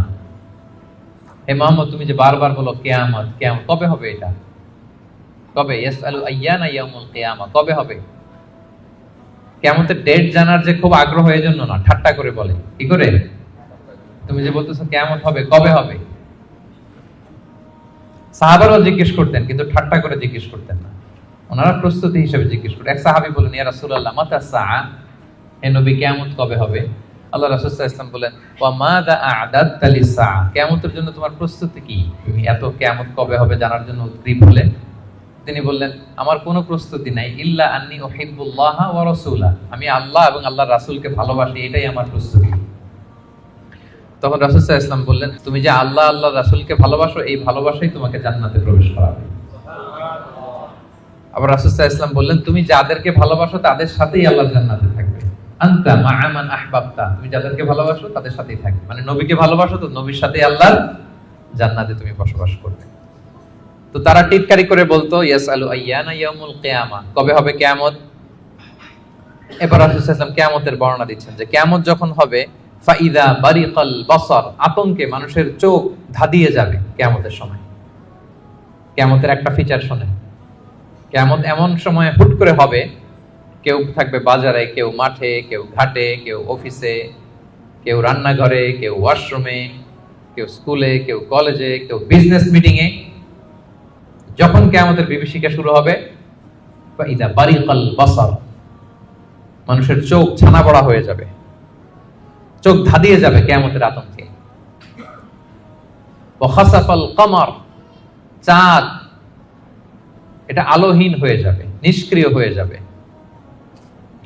S1: হে মুহাম্মদ তুমি যে বারবার বলো কিয়ামত কিয়ামত, কবে হবে এটা? কবে? ইয়াসআলু আইয়ানা ইয়াউমুল কিয়ামা, কবে হবে? কিয়ামতের ডেট জানার যে খুব আগ্রহ, এর জন্য না, ঠাট্টা করে বলে। কি করে? তুমি যে বলতেছো কিয়ামত হবে, কবে হবে? সাহাবারাও জিজ্ঞেস করতেন, কিন্তু ঠাট্টা করে জিজ্ঞেস করতেন না, ওনারা প্রস্তুতি হিসেবে জিজ্ঞেস করতেন। এক সাহাবী বলেন, ইয়া রাসূলুল্লাহ মাতা সাআ, হে নবী কিয়ামত কবে হবে? আল্লাহ রাসূল সাল্লাল্লাহু আলাইহি ওয়াসাল্লাম বলেন, ওয়া মাযা আ'দাদতা লিস-সাআ, কিয়ামতের জন্য তোমার প্রস্তুতি কি? তুমি এত কিয়ামত কবে হবে জানার জন্য উদ্গ্রীব হলে? তিনি বললেন, আমার কোনো প্রস্তুতি নাই, ইল্লা আন্নী উহিব্বুল্লাহ ওয়া রাসূলা, আমি আল্লাহ এবং আল্লাহর রাসূলকে ভালোবাসি, এটাই আমার প্রস্তুতি। তখন রাসূল সাল্লাল্লাহু আলাইহি ওয়াসাল্লাম বললেন, তুমি যে আল্লাহ আল্লাহর রাসূলকে ভালোবাসো, এই ভালোবাসাই তোমাকে জান্নাতে প্রবেশ করাবে। আবার রাসূল সাল্লাল্লাহু আলাইহি ওয়াসাল্লাম বললেন, তুমি যাদেরকে ভালোবাসো তাদের সাথেই আল্লাহ জান্নাতে থাকবে। আনতা মা'a মান আহবাবতা, তুমি যাদেরকে ভালোবাসো তাদের সাথেই থাকবে, মানে নবীকে ভালোবাসো তো নবীর সাথেই আল্লাহর জান্নাতে তুমি বসবাস করবে। তো তারা টিটকারি করে বলতো, ইয়াসআলু আইয়ানা ইয়াউমুল কিয়ামা, কবে হবে কিয়ামত? এবার রাসূল সাল্লাল্লাহু আলাইহি ওয়াসাল্লাম কিয়ামতের বর্ণনা দিচ্ছেন যে কিয়ামত যখন হবে, ফাইদা বারিকাল বাসার, আতঙ্কে মানুষের চোখ ধাঁধিয়ে যাবে কিয়ামতের সময়। কিয়ামতের একটা ফিচার শোনেন, কিয়ামত এমন সময় হুট করে হবে, কেউ থাকবে বাজারে, কেউ মাঠে, কেউ ঘাটে, কেউ অফিসে, কেউ রান্নাঘরে, কেউ ওয়াশরুমে, কেউ স্কুলে, কেউ কলেজে, কেউ বিজনেস মিটিং এ। যখন কিয়ামতের বিভীষিকা শুরু হবে, ফাইদা বারিকাল বাসার, মানুষের চোখ ছানা বড়া হয়ে যাবে, চোখ ধাঁধিয়ে যাবে কিয়ামতের আতঙ্কে। ওয়া খাসাফাল কমর, চাঁদ এটা আলোহীন হয়ে যাবে, নিষ্ক্রিয় হয়ে যাবে।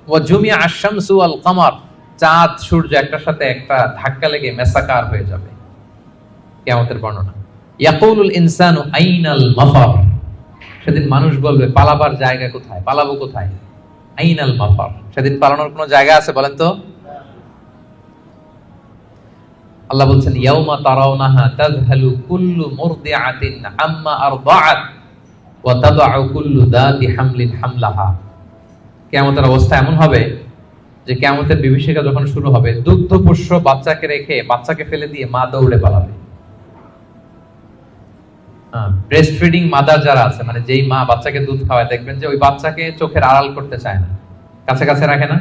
S1: ওয়া জুমিআ আশ-শামসু ওয়াল কমার, চাঁদ সূর্য একটার সাথে একটা ধাক্কা লেগে মেসাকার হয়ে যাবে। কিয়ামতের বর্ণনা। ইয়াকুলুল ইনসানু আইনাল মাফার, সেদিন মানুষ বলবে পালাবার জায়গা কোথায়, পালাবো কোথায়? আইনাল মাফার, সেদিন পালানোর কোনো জায়গা আছে বলেন তো? আল্লাহ বলছেন ইয়াউমা তারাউনাহা তাযহালু কুল্লু মুরদিআতিন আম্মা আরদাআত ওয়া তাদউ কুল্লু যাতি হামলিন হামলাহা। কিয়ামতের অবস্থা এমন হবে যে কিয়ামতের বিভীষিকা যখন শুরু হবে, দুগ্ধপোষ্য বাচ্চাকে রেখে, বাচ্চাকে ফেলে দিয়ে মা দৌড়ে পালাবে। ব্রেস্ট ফিডিং মাদার যারা আছে, মানে যেই মা বাচ্চাকে দুধ খাওয়ায়, দেখবেন যে ওই বাচ্চাকে চোখের আড়াল করতে চায় না, কাছে কাছে রাখে না।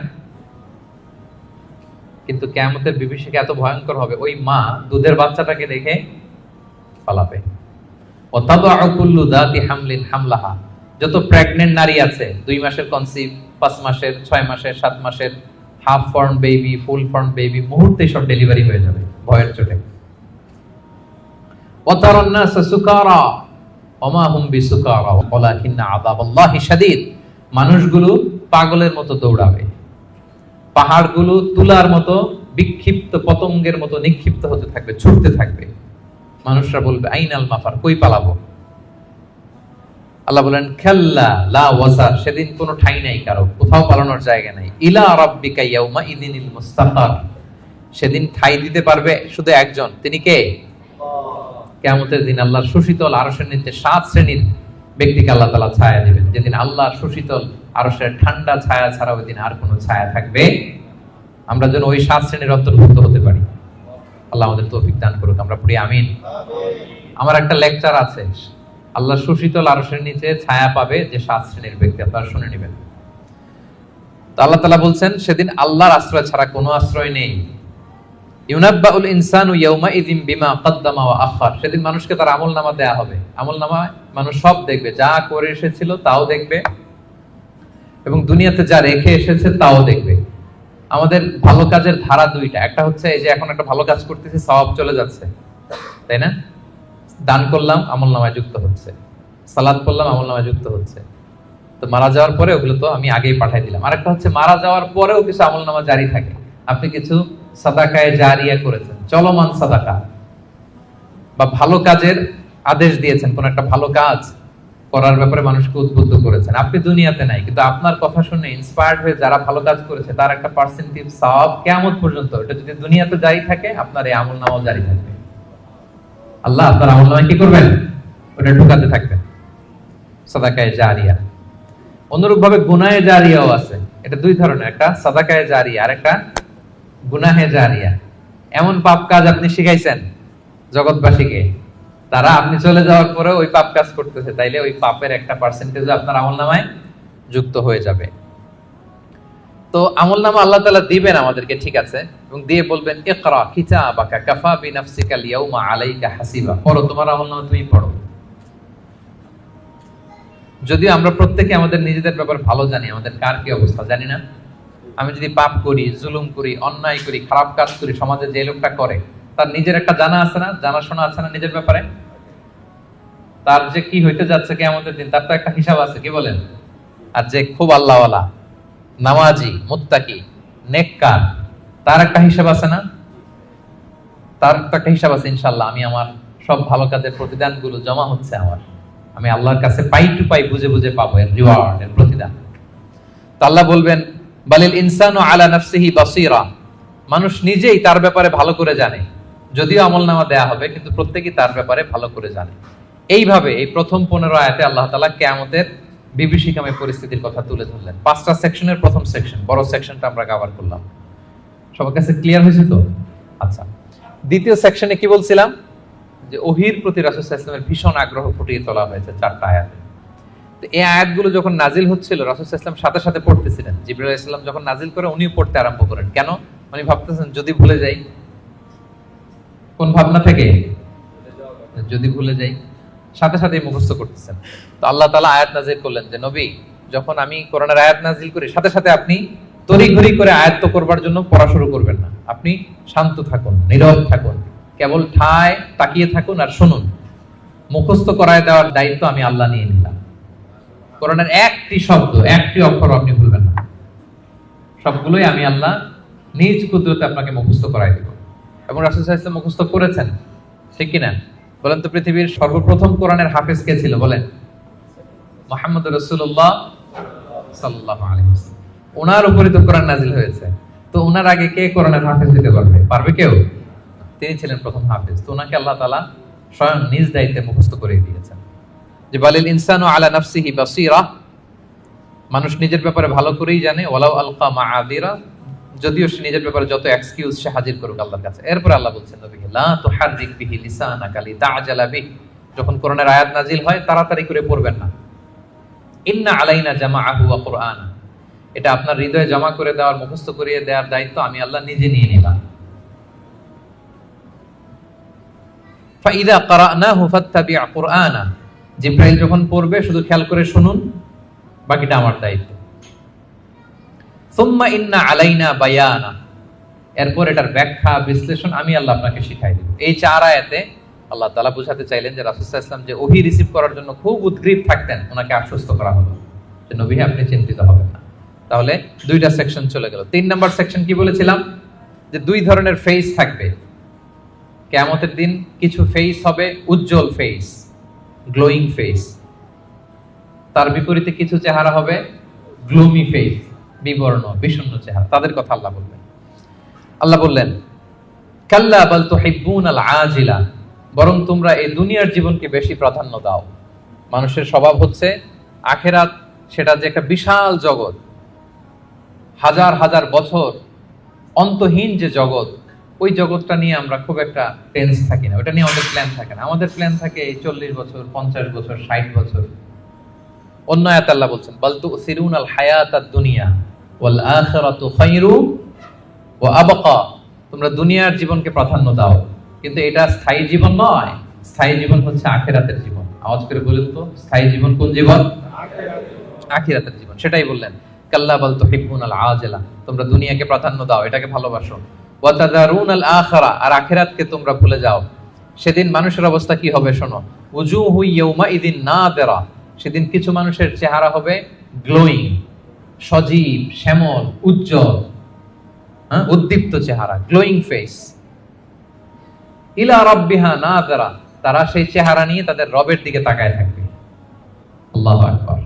S1: কিন্তু কিয়ামতের বিভীষিকা এত ভয়ঙ্কর হবে, ওই মা দুধের বাচ্চাটাকে রেখে পালাবে। ওয়াতাদউ কুল্লু যাতি হামলিন হামলাহা, যত প্রেগন্যান্ট নারী আছে, 2 মাসের কনসিভ, 5 মাসের, 6 মাসের, 7 মাসের, half form baby, full form baby, মুহূর্তে সব ডেলিভারি হয়ে যাবে ভয়ের চোটে। ওয়াতারান নাস সুকারা ওমা হুম বিসুকারা ওয়ালাকিন্না আযাবাল্লাহি শাদীদ, মানুষগুলো পাগলের মতো দৌড়াবে, পাহাড়গুলো তুলার মতো বিক্ষিপ্ত পতঙ্গের মতো নিক্ষিপ্ত হতে থাকবে, ছুটতে থাকবে। মানুষরা বলবে আইনাল মাফার, কই পালাবো? আল্লাহ বলেন খাল্লা লা ওয়াজার, সেদিন কোনো ঠাঁই নাই কারো, কোথাও পালানোর জায়গা নাই। ইলা রাব্বিকা ইয়াউমা ইযিনিল মুস্তাকার, সেদিন ঠাঁই দিতে পারবে শুধু একজন, তিনি কে? কিয়ামতের দিন আল্লাহর সুশীতল আরশের নিচে 7 শ্রেণীর ব্যক্তিকে আল্লাহ তাআলা ছায়া দিবেন। যেদিন আল্লাহর সুশীতল আরশের ঠান্ডা ছায়া ছাড়া ওই দিন আর কোনো ছায়া থাকবে। আমরা যেন ওই 7 শ্রেণীর অন্তর্ভুক্ত হতে পারি। আল্লাহ আমাদের তৌফিক দান করুক, আমরা পড়ি আমিন। আমার একটা লেকচার আছে, আল্লাহর সুশীতল আরশের নিচে ছায়া পাবে যে 7 শ্রেণীর ব্যক্তি, আপনারা শুনে নেবেন। তো আল্লাহ তাআলা বলছেন সেদিন আল্লাহর আশ্রয় ছাড়া কোনো আশ্রয় নেই। ইউনাব্বাউল ইনসানু ইয়াউমা ইযিন বিমা কদ্দামা ওয়া আখার, সেদিন মানুষকে তার আমলনামা দেয়া হবে। আমলনামা মানুষ সব দেখবে, যা করে এসেছিল তাও দেখবে এবং দুনিয়াতে যা রেখে এসেছে তাও দেখবে। আমাদের ভালো কাজের ধারা দুইটা, একটা হচ্ছে এই যে এখন একটা ভালো কাজ করতেছি, সওয়াব চলে যাচ্ছে, তাই না? দান করলাম, আমলনামায় যুক্ত হচ্ছে, সালাত করলাম, আমলনামায় যুক্ত হচ্ছে। তো মারা যাওয়ার পরে ওগুলো তো আমি আগেই পাঠিয়ে দিলাম। আরেকটা হচ্ছে মারা যাওয়ার পরেও কিছু আমলনামা জারি থাকে। আপনি কিছু সাদাকায়ে জারিয়া করেছেন, চলমান সাদাকা, বা ভালো কাজের আদেশ দিয়েছেন, কোন একটা ভালো কাজ করার ব্যাপারে মানুষকে উদ্বুদ্ধ করেছেন। আপনি দুনিয়াতে নাই, কিন্তু আপনার কথা শুনে ইন্সপায়ার্ড হয়ে যারা ভালো কাজ করেছে তার একটা পার্সেন্টেজ সওয়াব কিয়ামত পর্যন্ত, এটা যদি দুনিয়াতে জারি থাকে, আপনার এই আমলনামাও জারি থাকবে। আল্লাহ আপনার আমলনামায় কি করবেন? ওটা ঢুকাতে থাকবেন, সাদাকায়ে জারিয়া। অনুরূপভাবে গুনাহে জারিয়াও আছে, এটা দুই ধরনের, একটা সাদাকায়ে জারিয়া আর একটা গুনাহে জারিয়া। এমন পাপ কাজ আপনি শিখাইছেন জগৎবাসীকে, তারা আপনি চলে যাওয়ার পরে ওই পাপ কাজ করতেছে, তাইলে ওই পাপের একটা পার্সেন্টেজ আপনার আমলনামায় যুক্ত হয়ে যাবে। তো আমলনামা আল্লাহ তাআলা দিবেন আমাদেরকে, ঠিক আছে, এবং দিয়ে বলবেন ইকরা কিতাবাকা কাফা বিনাফসিকাল ইয়াউমা আলাইকা হাসিবা, পড়ো তোমার আমলনামা তুমি পড়ো। যদিও আমরা প্রত্যেকে আমাদের নিজেদের ব্যাপারে ভালো জানি, আমাদের কার কি অবস্থা জানি না। আমি যদি পাপ করি, জুলুম করি, অন্যায় করি, খারাপ কাজ করি, সমাজে যে লোকটা করে তার নিজের একটা জানা আছে না, জানাশোনা আছে না নিজের ব্যাপারে? তার যে কি হইতে যাচ্ছে কিয়ামতের দিন, তার তো একটা হিসাব আছে, কি বলেন? আর যে খুব আল্লাহওয়ালা, নামাজি, মুত্তাকি, নেককার, তার একটা হিসাব আছে না? তার তো একটা হিসাব আছে। ইনশাআল্লাহ আমি আমার সব ভালো কাজের প্রতিদানগুলো জমা হচ্ছে আমার, আমি আল্লাহর কাছে পাই টু পাই, বুঝে বুঝে পাবো এর রিওয়ার্ড, এর প্রতিদান। তো আল্লাহ বলবেন বালিল ইনসানু আলা নাফসিহি বাসীরা, মানুষ নিজেই তার ব্যাপারে ভালো করে জানে, যদিও আমলনামা দেয়া হবে কিন্তু প্রত্যেকেই তার ব্যাপারে ভালো করে জানে। এইভাবে এই প্রথম 15 আয়াতে আল্লাহ তাআলা কিয়ামতের বিভীষিকাময় পরিস্থিতির কথা তুলে ধরলেন। 5টা সেকশনের প্রথম সেকশন, বড় সেকশনটা আমরা কভার করলাম। সবার কাছে ক্লিয়ার হয়েছে তো? আচ্ছা, দ্বিতীয় সেকশনে কি বলছিলাম? যে ওহীর প্রতি রাসূল সাল্লাল্লাহু আলাইহি ওয়াসাল্লামের ভীষণ আগ্রহ ফুটিয়ে তোলা হয়েছে 4টা আয়াতে। তো এই আয়াতগুলো যখন নাজিল হচ্ছিল, রাসূল সাল্লাল্লাহু আলাইহি ওয়াসাল্লাম সাথে সাথে পড়তেছিলেন। জিবরাইল আলাইহিস সালাম যখন নাজিল করে উনিও পড়তে আরম্ভ করেন। কেন? উনি ভাবতেছেন যদি ভুলে যাই। কোন ভাবনা থেকে? যদি ভুলে যাই, সাথে সাথে মুখস্থ করতেছেন। তো আল্লাহ তাআলা আয়াত নাজিল করলেন যে নবী, যখন আমি কোরআনের আয়াত নাজিল করি, সাথে সাথে আপনি তড়িঘড়ি করে আয়াত্ত করবার জন্য পড়া শুরু করবেন না। আপনি শান্ত থাকুন, নীরব থাকুন, কেবল ঠায় তাকিয়ে থাকুন আর শুনুন। মুখস্থ করায় দেওয়ার দায়িত্ব আমি আল্লাহ নিয়ে নিলাম। কোরআনের একটি শব্দ, একটি অক্ষর আপনি ভুলবেন না। সবগুলোই আমি আল্লাহ নিজ কুদরতে আপনাকে মুখস্থ করাই দিব। এবং রাসূল সাল্লাল্লাহু আলাইহি ওয়াসাল্লাম মুখস্থ করেছেন, ঠিক কিনা বলেন তো? পৃথিবীর সর্বপ্রথম কোরআনের হাফেজ কে ছিল বলেন? মুহাম্মদ রাসূলুল্লাহ সাল্লাল্লাহু আলাইহি ওয়াসাল্লাম। ওনার উপরে তো কোরআন নাজিল হয়েছে, তো ওনার আগে কে কোরআনের হাফেজ দিতে পারবে? পারবে কেউ? তিনি ছিলেন প্রথম হাফেজ, তো ওনাকে আল্লাহ তাআলা স্বয়ং নিজ দায়িত্বে মুখস্থ করে দিয়েছেন। যে বালিল ইনসানু আলা নাফসিহি বাসীরা, মানুষ নিজের ব্যাপারে ভালো করেই জানে, ওয়ালাউ আলকা মাআযিরা, যদিও সে নিজের ব্যাপারে যত এক্সকিউজ সে হাজির করুক আল্লাহর কাছে। এরপর আল্লাহ বলছেন নবীকে, লা তুহাররিক বিহি লিসানাকা লিতা'জালা বিহি, যখন কোরআনের আয়াত নাজিল হয় তাড়াতাড়ি করে পড়বেন না। ইন্না আলাইনা জামাআহু ওয়া কুরআনা, এটা আপনার হৃদয়ে জমা করে দেওয়ার, মুখস্থ করিয়ে দেওয়ার দায়িত্ব আমি আল্লাহ নিজে নিয়ে নিলাম। ফাইদা ক্বারানাহু ফাত্তাবি' কুরআনা, জিবরাইল যখন পড়বে শুধু খেয়াল করে শুনুন, বাকিটা আমার দায়িত্ব। সুম্মা ইন্না আলাইনা বায়ানা, এরপর এটার ব্যাখ্যা বিশ্লেষণ আমি আল্লাহ আপনাকে শিখাই দেব। এই 4 আয়াতে আল্লাহ তাআলা বুঝাতে চাইলেন যে রাসূল সাল্লাল্লাহু আলাইহি ওয়াসাল্লাম যে ওহী রিসিভ করার জন্য খুব উদ্গ্রীব থাকতেন, ওনাকে আশ্বস্ত করা হলো যে নবী আপনি চিন্তিত হবেন না। তাহলে 2টা সেকশন চলে গেল। 3 নাম্বার সেকশন কি বলেছিলাম? যে 2 ধরনের ফেস থাকবে কিয়ামতের দিন। কিছু ফেস হবে উজ্জ্বল ফেস, গ্লোয়িং ফেস, তার বিপরীতে কিছু চেহারা হবে গ্লুমি ফেস, বিবর্ণ বিষণ্ণ চেহারা। তাদের কথা আল্লাহ বলবেন। আল্লাহ বললেন, কাল্লা বাল তুহিব্বুনাল আজিলা, বরং তোমরা এই দুনিয়ার জীবনকে বেশি প্রাধান্য দাও। মানুষের স্বভাব হচ্ছে আখিরাত, সেটা যে একটা বিশাল জগৎ, হাজার হাজার বছর অন্তহীন যে জগৎ, ওই জগৎটা নিয়ে আমরা খুব একটা টেন্স থাকি না, ওটা নিয়ে আমাদের প্ল্যান থাকে না। আমাদের প্ল্যান থাকে 40 বছর, 50 বছর, 60 বছর। অন্য আয়াতে আল্লাহ বলছেন, বাল তুসিরুনাল হায়াতাদ দুনিয়া ওয়াল আখিরাতু খায়রু ওয়া আবকা, তোমরা দুনিয়ার জীবনকে প্রাধান্য দাও, কিন্তু এটা স্থায়ী জীবন নয়। স্থায়ী জীবন হচ্ছে আখিরাতের জীবন। আওয়াজ করে বলেন তো, স্থায়ী জীবন কোন জীবন? আখিরাতের জীবন। সেটাই বললেন, কাল্লা বাল তুহিব্বুনাল আজিলা, তোমরা দুনিয়াকে প্রাধান্য দাও, এটাকে ভালোবাসো। ওয়া তাযারুনাল আখিরা, আর আখিরাতকে তোমরা ভুলে যাও। সেদিন মানুষের অবস্থা কি হবে শোনো, উজুহু ইয়াউমাইযিন নাদিরা, সেদিন কিছু মানুষের চেহারা হবে গ্লোয়িং, সজীব, শ্যামল, উজ্জ্বল, উদ্দীপ্ত চেহারা, গ্লোয়িং ফেস। ইলা রাব্বিহা নাযিরা, তারা সেই চেহারা নিয়ে তাদের রবের দিকে তাকায় থাকবে। আল্লাহু আকবার।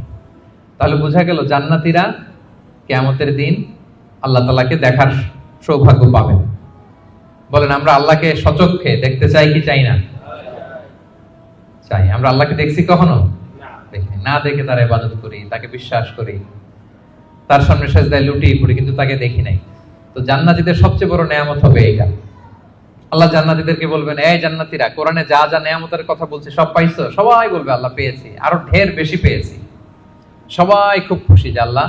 S1: তাহলে বোঝা গেল জান্নাতীরা কিয়ামতের দিন আল্লাহ তাআলাকে দেখার সৌভাগ্য পাবেন। বলেন, আমরা আল্লাহকে সচক্ষে দেখতে চাই কি চাই না? চাই। আমরা আল্লাহকে দেখছি কখনো? দেখি না। দেখে তার ইবাদত করি, তাকে বিশ্বাস করি, তার সামনে সেজদায় লুটিয়ে পড়ি, কিন্তু তাকে দেখি নাই। তো জান্নাতীদের সবচেয়ে বড় নেয়ামত হবে এইটা। আল্লাহ জান্নাতীদেরকে বলবেন, এই জান্নাতীরা, কোরআনে যা যা নেয়ামতের কথা বলছে সব পাইছো? সবাই বলবে আল্লাহ পেয়েছি, আরো ঢের বেশি পেয়েছি। সবাই খুব খুশি যে আল্লাহ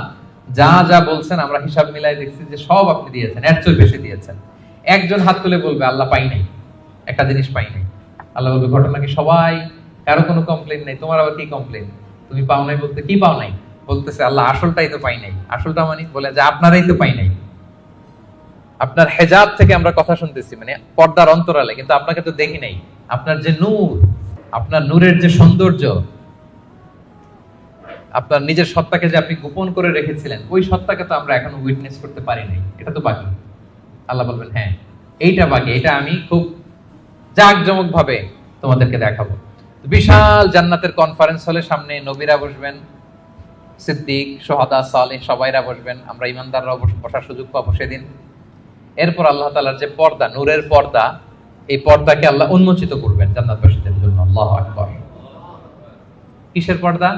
S1: যা যা বলছেন আমরা হিসাব মিলাই দেখছি যে সব আপনি দিয়েছেন, এর চেয়ে বেশি দিয়েছেন। একজন হাত তুলে বলবে আল্লাহ পাই নাই, একটা জিনিস পাই নাই। আল্লাহ বলবে, ঘটনা কি? সবাই, কারো কোনো কমপ্লেন নেই, তোমার আবার কি কমপ্লেন? তুমি পাও নাই বলতে কি পাও নাই? বলতেছে আল্লাহ আসলটাই তো পাই নাই। আসলটা মানে বলে যে আপনারাই তো পাই নাই। আপনার হেজাব থেকে আমরা কথা শুনতেছি, মানে পর্দার অন্তরালে, কিন্তু আপনাকে তো দেখি নাই। আপনার যে নূর, আপনার নূরের যে সৌন্দর্য, আপনার নিজের সত্তাকে যে আপনি গোপন করে রেখেছিলেন, ওই সত্তাকে তো আমরা এখনো উইটনেস করতে পারি নাই। এটা তো বাকি। আল্লাহ বলবেন, হ্যাঁ এইটা বাকি, এটা আমি খুব জাঁকজমক ভাবে তোমাদেরকে দেখাবো। বিশাল জান্নাতের কনফারেন্স হলে সামনে নবীরা বসবেন, সিদ্দিক, শুহাদা, সালেহ সবাইরা বসবেন, আমরা ইমানদাররাও বসার সুযোগ পাবো সেদিন। এরপর আল্লাহ তাআলার যে পর্দা, নূরের পর্দা, এই পর্দাকে আল্লাহ উন্মোচিত করবেন জান্নাতবাসীদের জন্য। আল্লাহু আকবার। কিসের পর্দা?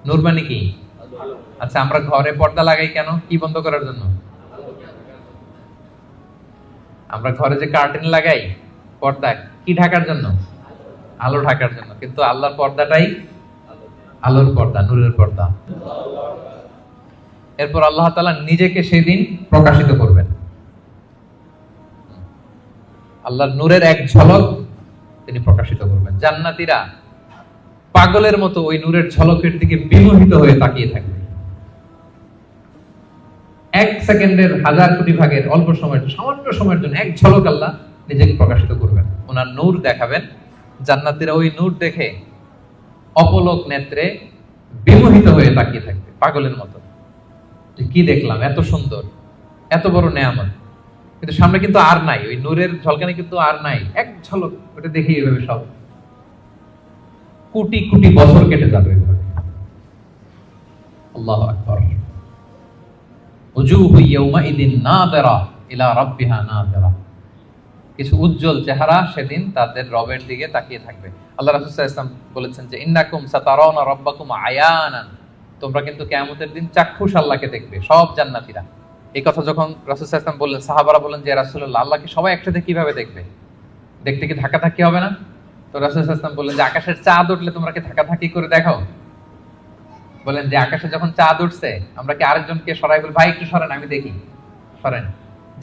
S1: নূর মানে কি? আচ্ছা, আমরা ঘরে পর্দা লাগাই কেন? কি বন্ধ করার জন্য? আমরা ঘরে যে কার্টেন লাগাই, পর্দা কি ঢাকার জন্য? আলো ঢাকার জন্য। কিন্তু আল্লাহর পর্দাটাই আলোর পর্দা, নূরের পর্দা। এরপর আল্লাহ তাআলা নিজেকে সেদিন প্রকাশিত করবেন। আল্লাহর নূরের এক ঝলক তিনি প্রকাশিত করবেন। জান্নাতীরা পাগলের মতো ওই নূরের ঝলকের দিকে বিমোহিত হয়ে তাকিয়ে থাকবে। 1 সেকেন্ডের 1000 কোটি ভাগের অল্প সময়ের, সামান্য সময়ের জন্য এক ঝলক আল্লাহ নিজেকে প্রকাশিত করবেন, ওনার নূর দেখাবেন। জান্নাতীরা ওই নূর দেখে অপলক নেত্রে বিমোহিত হয়ে তাকিয়ে থাকবে পাগলের মতো। যে কি দেখলাম, এত সুন্দর, এত বড় নেয়ামত, কিন্তু সামনে কিন্তু আর নাই, ওই নূরের ঝলকানি কিন্তু আর নাই, এক ঝলক ওটা দেখেই এভাবে সব কোটি কোটি বছর কেটে যাবে এভাবে। আল্লাহু আকবার। উজুহু ইয়াউমাইদিন নাযিরা ইলা রাব্বিহা নাযিরা, কিছু উজ্জ্বল চেহারা সেদিন তাদের রবের দিকে তাকিয়ে থাকবে। আল্লাহ রাসূল সাল্লাল্লাহু আলাইহি ওয়াসাল্লাম বলেছেন যে ইন্নাকুম সাতারাউনা রাব্বাকুম আয়ানান, তোমরা কিন্তু কিয়ামতের দিন চাক্ষুষ আল্লাহকে দেখবে, সব জান্নাতীরা। এই কথা যখন রাসূল সাল্লাল্লাহু আলাইহি ওয়াসাল্লাম বললেন, সাহাবারা বললেন যে রাসূলুল্লাহ, আল্লাহকে সবাই একসাথে কিভাবে দেখবে? দেখতে কি ধাক্কাধাক্কি হবে না? তো রাসূল সাল্লাল্লাহু আলাইহি ওয়াসাল্লাম বললেন যে আকাশের চাঁদ উঠলে তোমরা কি ধাক্কাধাক্কি করে দেখো? বলেন যে আকাশে যখন চাঁদ উঠছে আমরা কি আরেকজনকে সরাই বলি ভাই একটু সরেন আমি দেখি? সরেন।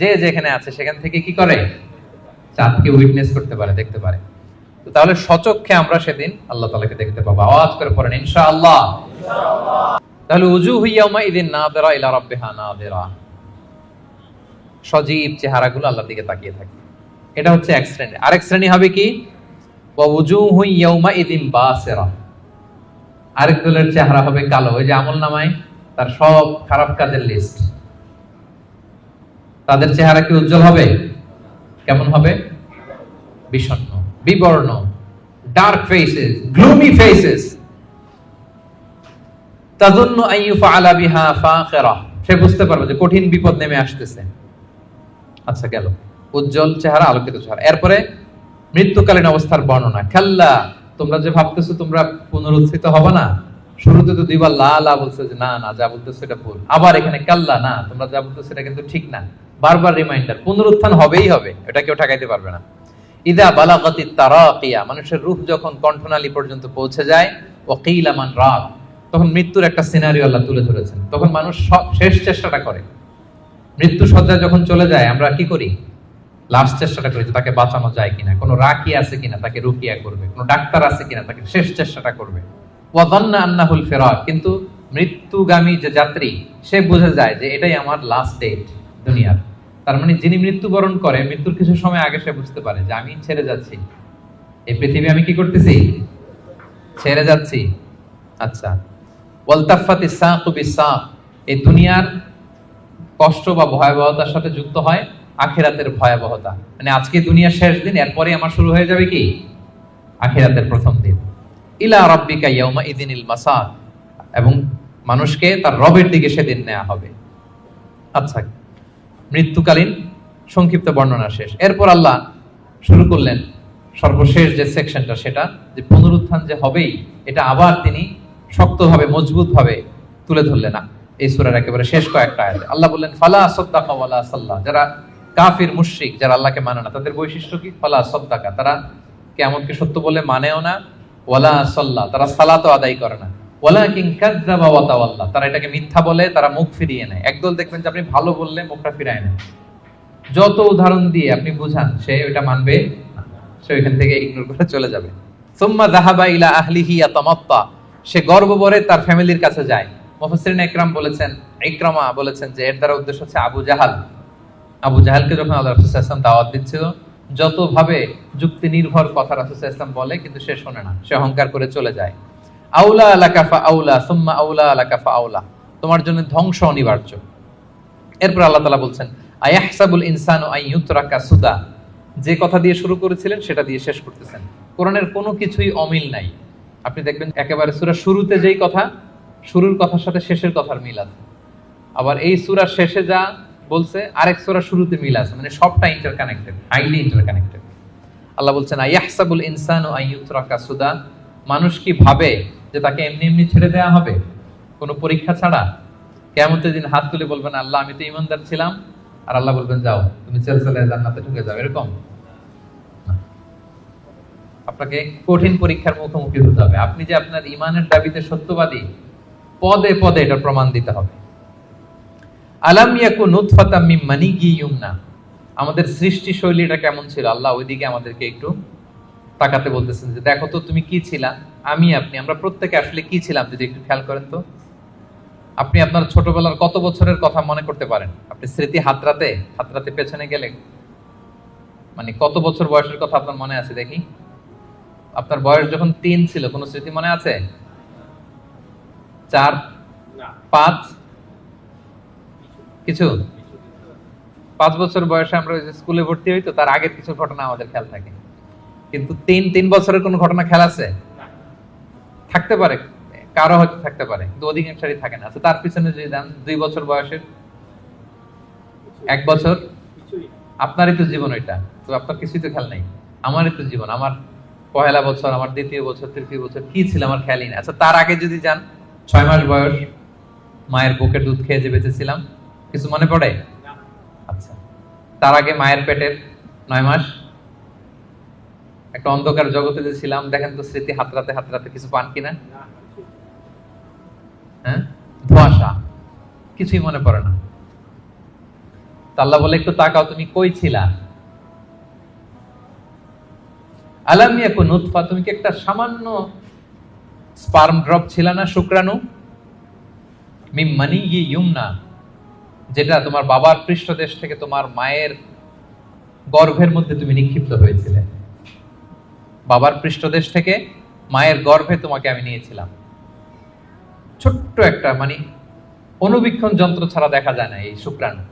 S1: যে যেখানে আছে সেখান থেকে কি করে? চাঁদকে উইটনেস করতে পারে, দেখতে পারে। তো তাহলে সচক্ষে আমরা সেদিন আল্লাহ তাআলাকে দেখতে পাবো। আওয়াজ করে পড়েন ইনশাআল্লাহ। তাহলে উজুহু ইয়াউমাইদিন নাযিরা ইলা রাব্বিহা নাযিরা, সজীব চেহারাগুলো আল্লাহর দিকে তাকিয়ে থাকে। এটা হচ্ছে এক শ্রেণী। আরেক শ্রেণী হবে কি? ওয়া উজুহু ইয়াউমাইদিন বাসিরা, আরেক দলের চেহারা হবে কালো। ওই যে আমলনামায় তার সব খারাপ কাজের লিস্ট, তাদের চেহারা কি উজ্জ্বল হবে? কেমন হবে? বিষণ্ণ, বিবর্ণ, ডার্ক ফেসেস, গ্লুমি ফেসেস। তাযুন্নু আন ইউফআলা বিহা ফাখিরা, সে বুঝতে পারবে যে কঠিন বিপদ নেমে আসতেছে। আচ্ছা গেল উজ্জ্বল চেহারা, আলোকিত চেহারা। এরপরে মৃত্যুকালীন অবস্থার বর্ণনা। কাল্লা, তোমরা যে ভাবতেছো তোমরা পুনরুত্থিত হবে না, শুরুতে তো দুইবার লা লা বলছে যে না না যা বলতেছো এটা ভুল, আবার এখানে কাল্লা না তোমরা যা বলতেছো এটা কিন্তু ঠিক না, বারবার রিমাইন্ডার, পুনরুত্থান হবেই হবে, এটা কেউ ঠেকাইতে পারবে না। ইদা বালাগাতিত তারাকিয়া, মানুষের রূহ যখন কণ্ঠনালী পর্যন্ত পৌঁছে যায়, ওয়াকিলা মান রাগ, তখন মৃত্যুর একটা সিনারিও আল্লাহ তুলে ধরেছেন। তখন মানুষ সব শেষ চেষ্টাটা করে, মৃত্যু সজ্জায় যখন চলে যায় আমরা কি করি? লাস্ট চেষ্টাটা করি যে তাকে বাঁচানো যায় কিনা, কোনো রাকি আছে কিনা তাকে রুকিয়া করবে, কোনো ডাক্তার আছে কিনা তাকে শেষ চেষ্টাটা করবে। ওয়া যান্না আন্নাহুল ফিরাক, কিন্তু মৃত্যুগামী যে যাত্রী সে বুঝে যায় যে এটাই আমার লাস্ট ডেট দুনিয়ার। তার মানে যিনি মৃত্যুবরণ করে মৃত্যুর কিছু সময় আগে সে বুঝতে পারে যে আমি ছেড়ে যাচ্ছি এই পৃথিবী, আমি কি করতেছি? ছেড়ে যাচ্ছি। আচ্ছা, ওয়ালতাফাতিস সাকু বিসাক, এই দুনিয়ার কষ্ট বা ভয়াবহতার সাথে যুক্ত হয় আখিরাতের ভয়াবহতা। মানে আজকে দুনিয়ার শেষ দিন, এরপরে আমার শুরু হয়ে যাবে কি? আখিরাতের প্রথম দিন। ইলা রাব্বিকা ইয়াউমা ইযিনিল মাসাক, এবং মানুষকে তার রবের দিকে সেদিন নেওয়া হবে। আচ্ছা, মৃত্যুকালীন সংক্ষিপ্ত বর্ণনা শেষ। এরপর আল্লাহ শুরু করলেন সর্বশেষ যে সেকশনটা, সেটা যে পুনরুত্থান যে হবেই, এটা আবার তিনি শক্তভাবে মজবুতভাবে তুলে ধরলেন না এই সূরার একেবারে শেষ কয়েকটা আয়াতে। আল্লাহ বললেন ফালা সাদ্দাকা ওয়ালা সাল্লা, যারা কাফির মুশরিক, যারা আল্লাহকে মানে না, তাদের বৈশিষ্ট্য কি? ফালা সাদ্দাকা, তারা কিয়ামতকে সত্য বলে মানেও না, ওয়ালা সাল্লা, তারা সালাতও আদায় করে না, ওয়ালাকিন কাযযাবা ওয়া তাওয়াল্লা, তারা এটাকে মিথ্যা বলে, তারা মুখ ফিরিয়ে নেয়। একদল দেখবেন যে আপনি ভালো বললে মুখটা ফিরায় নেয়, যত উদাহরণ দিয়ে আপনি বুঝান সে ওটা মানবে না, সে ওইখান থেকে ইগনোর করে চলে যাবে। সুম্মা যাহাবা ইলা আহলিহি ইয়াতামাত্তা, সে গর্বভরে তার ফ্যামিলির কাছে যায়। মুফাসসিরিন ইকরাম বলেছেন, ইকরামা বলেছেন যে এর দ্বারা উদ্দেশ্য হচ্ছে আবু জাহাল। আবু জাহালকে যখন আল্লাহ রাসূল সাল্লাল্লাহু আলাইহি ওয়াসাল্লাম দাওয়াত দিচ্ছিল, যতভাবে যুক্তি নির্ভর কথা রাসূল সাল্লাল্লাহু আলাইহি ওয়াসাল্লাম বলে, কিন্তু সে শোনে না, সে অহংকার করে চলে যায়। আউলা লাকা ফা আউলা সুম্মা আউলা লাকা ফা আউলা, তোমার জন্য ধ্বংস অনিবার্য। এরপর আল্লাহ তাআলা বলছেন আয়াহসাবুল ইনসানু আন ইউতরাকা সুদা, যে কথা দিয়ে শুরু করেছিলেন সেটা দিয়ে শেষ করতেছেন। কোরআনের কোনো কিছুই অমিল নাই। আপনি দেখবেন একেবারে সূরার শুরুতে যেই কথা, শুরুর কথার সাথে শেষের কথার মিল আছে, আবার এই সূরার শেষে যা বলছে আরেক সূরার শুরুতে মিল আছে, মানে সবটা ইন্টারকানেক্টেড, হাইলি ইন্টারকানেক্টেড। আল্লাহ বলছেন আয়াহসাবুল ইনসানু আন ইউতরাকা সুদা, মানুষ কি ভাবে যে তাকে এমনি এমনি ছেড়ে দেওয়া হবে কোনো পরীক্ষা ছাড়া? কিয়ামতের দিন হাত তুলে বলবেন আল্লাহ আমি তো ঈমানদার ছিলাম, আর আল্লাহ বলবেন যাও তুমি চলে জান্নাতে ঢুকে যাও, এরকম না। আপনাকে কঠিন পরীক্ষার মুখোমুখি হতে হবে। আপনি যে আপনার ঈমানের দাবিতে সত্যবাদী, পদে পদে এটা প্রমাণ দিতে হবে। আলাম ইয়াকু নুতফাতাম মিন মানিয়্যি ইউমনা, আমাদের সৃষ্টি শৈলীটা কেমন ছিল আল্লাহ ওইদিকে আমাদেরকে একটু তাকাতে বলতেছেন যে দেখো তো তুমি কি ছিলা, আমি আপনি আমরা প্রত্যেকে আসলে কি ছিলাম যদি একটু খেয়াল করেন তো। আপনি আপনার ছোটবেলার কত বছরের কথা মনে করতে পারেন? আপনি স্মৃতি হাতরাতে হাতরাতে পেছনে গেলে মানে কত বছর বয়সের কথা আপনার মনে আছে দেখি? আপনার বয়স যখন 3 ছিল কোনো স্মৃতি মনে আছে? 4, 5, কিছু 5 বছর বয়সে আমরা ওই যে স্কুলে ভর্তি হই, তো তার আগের কিছু ঘটনা আমাদের খেয়াল থাকে, কিন্তু 3 বছরের কোনো ঘটনা খেয়াল আছে? থাকতে পারে, কারো হয়তো থাকতে পারে, কিন্তু অধিকাংশই থাকে না। আচ্ছা, তার পিছনে যদি যান 2 বছর বয়সের, 1 বছর, আপনারই তো জীবন ওইটা, তো আপনার কিছুই তো খেয়াল নাই। আমারই তো জীবন, আমার পহেলা বছর, আমার দ্বিতীয় বছর, তৃতীয় বছর কি ছিল আমার খেয়ালই না। আচ্ছা, তার আগে যদি যান 6 মাস বয়স, মায়ের বুকের দুধ খেয়ে যে বেঁচেছিলাম, কিছু মনে পড়ে? আচ্ছা, তার আগে মায়ের পেটের 9 মাস একটা অন্ধকার জগতে যে ছিলাম, দেখেন তো স্মৃতি হাতরাতে হাতরাতে কিছু পান কিনা? হ্যাঁ, ধোঁয়াশা, কিছুই মনে পড়ে না। আল্লাহ বলে একটু তাকাও, তুমি কই ছিলা? আলাম ইয়াকুন নুতফা, তুমি কি একটা সামান্য স্পার্ম ড্রপ ছিল না, শুক্রাণু? মিম মানিয়্যি ইউমনা, যেটা তোমার বাবার পৃষ্ঠদেশ থেকে তোমার মায়ের গর্ভের মধ্যে তুমি নিক্ষিপ্ত হয়েছিলে। বাবার পৃষ্ঠদেশ থেকে মায়ের গর্ভে তোমাকে আমি নিয়েছিলাম। ছোট্ট একটা মানে অনুবীক্ষণ যন্ত্র ছাড়া দেখা যায় না এই শুক্রাণু।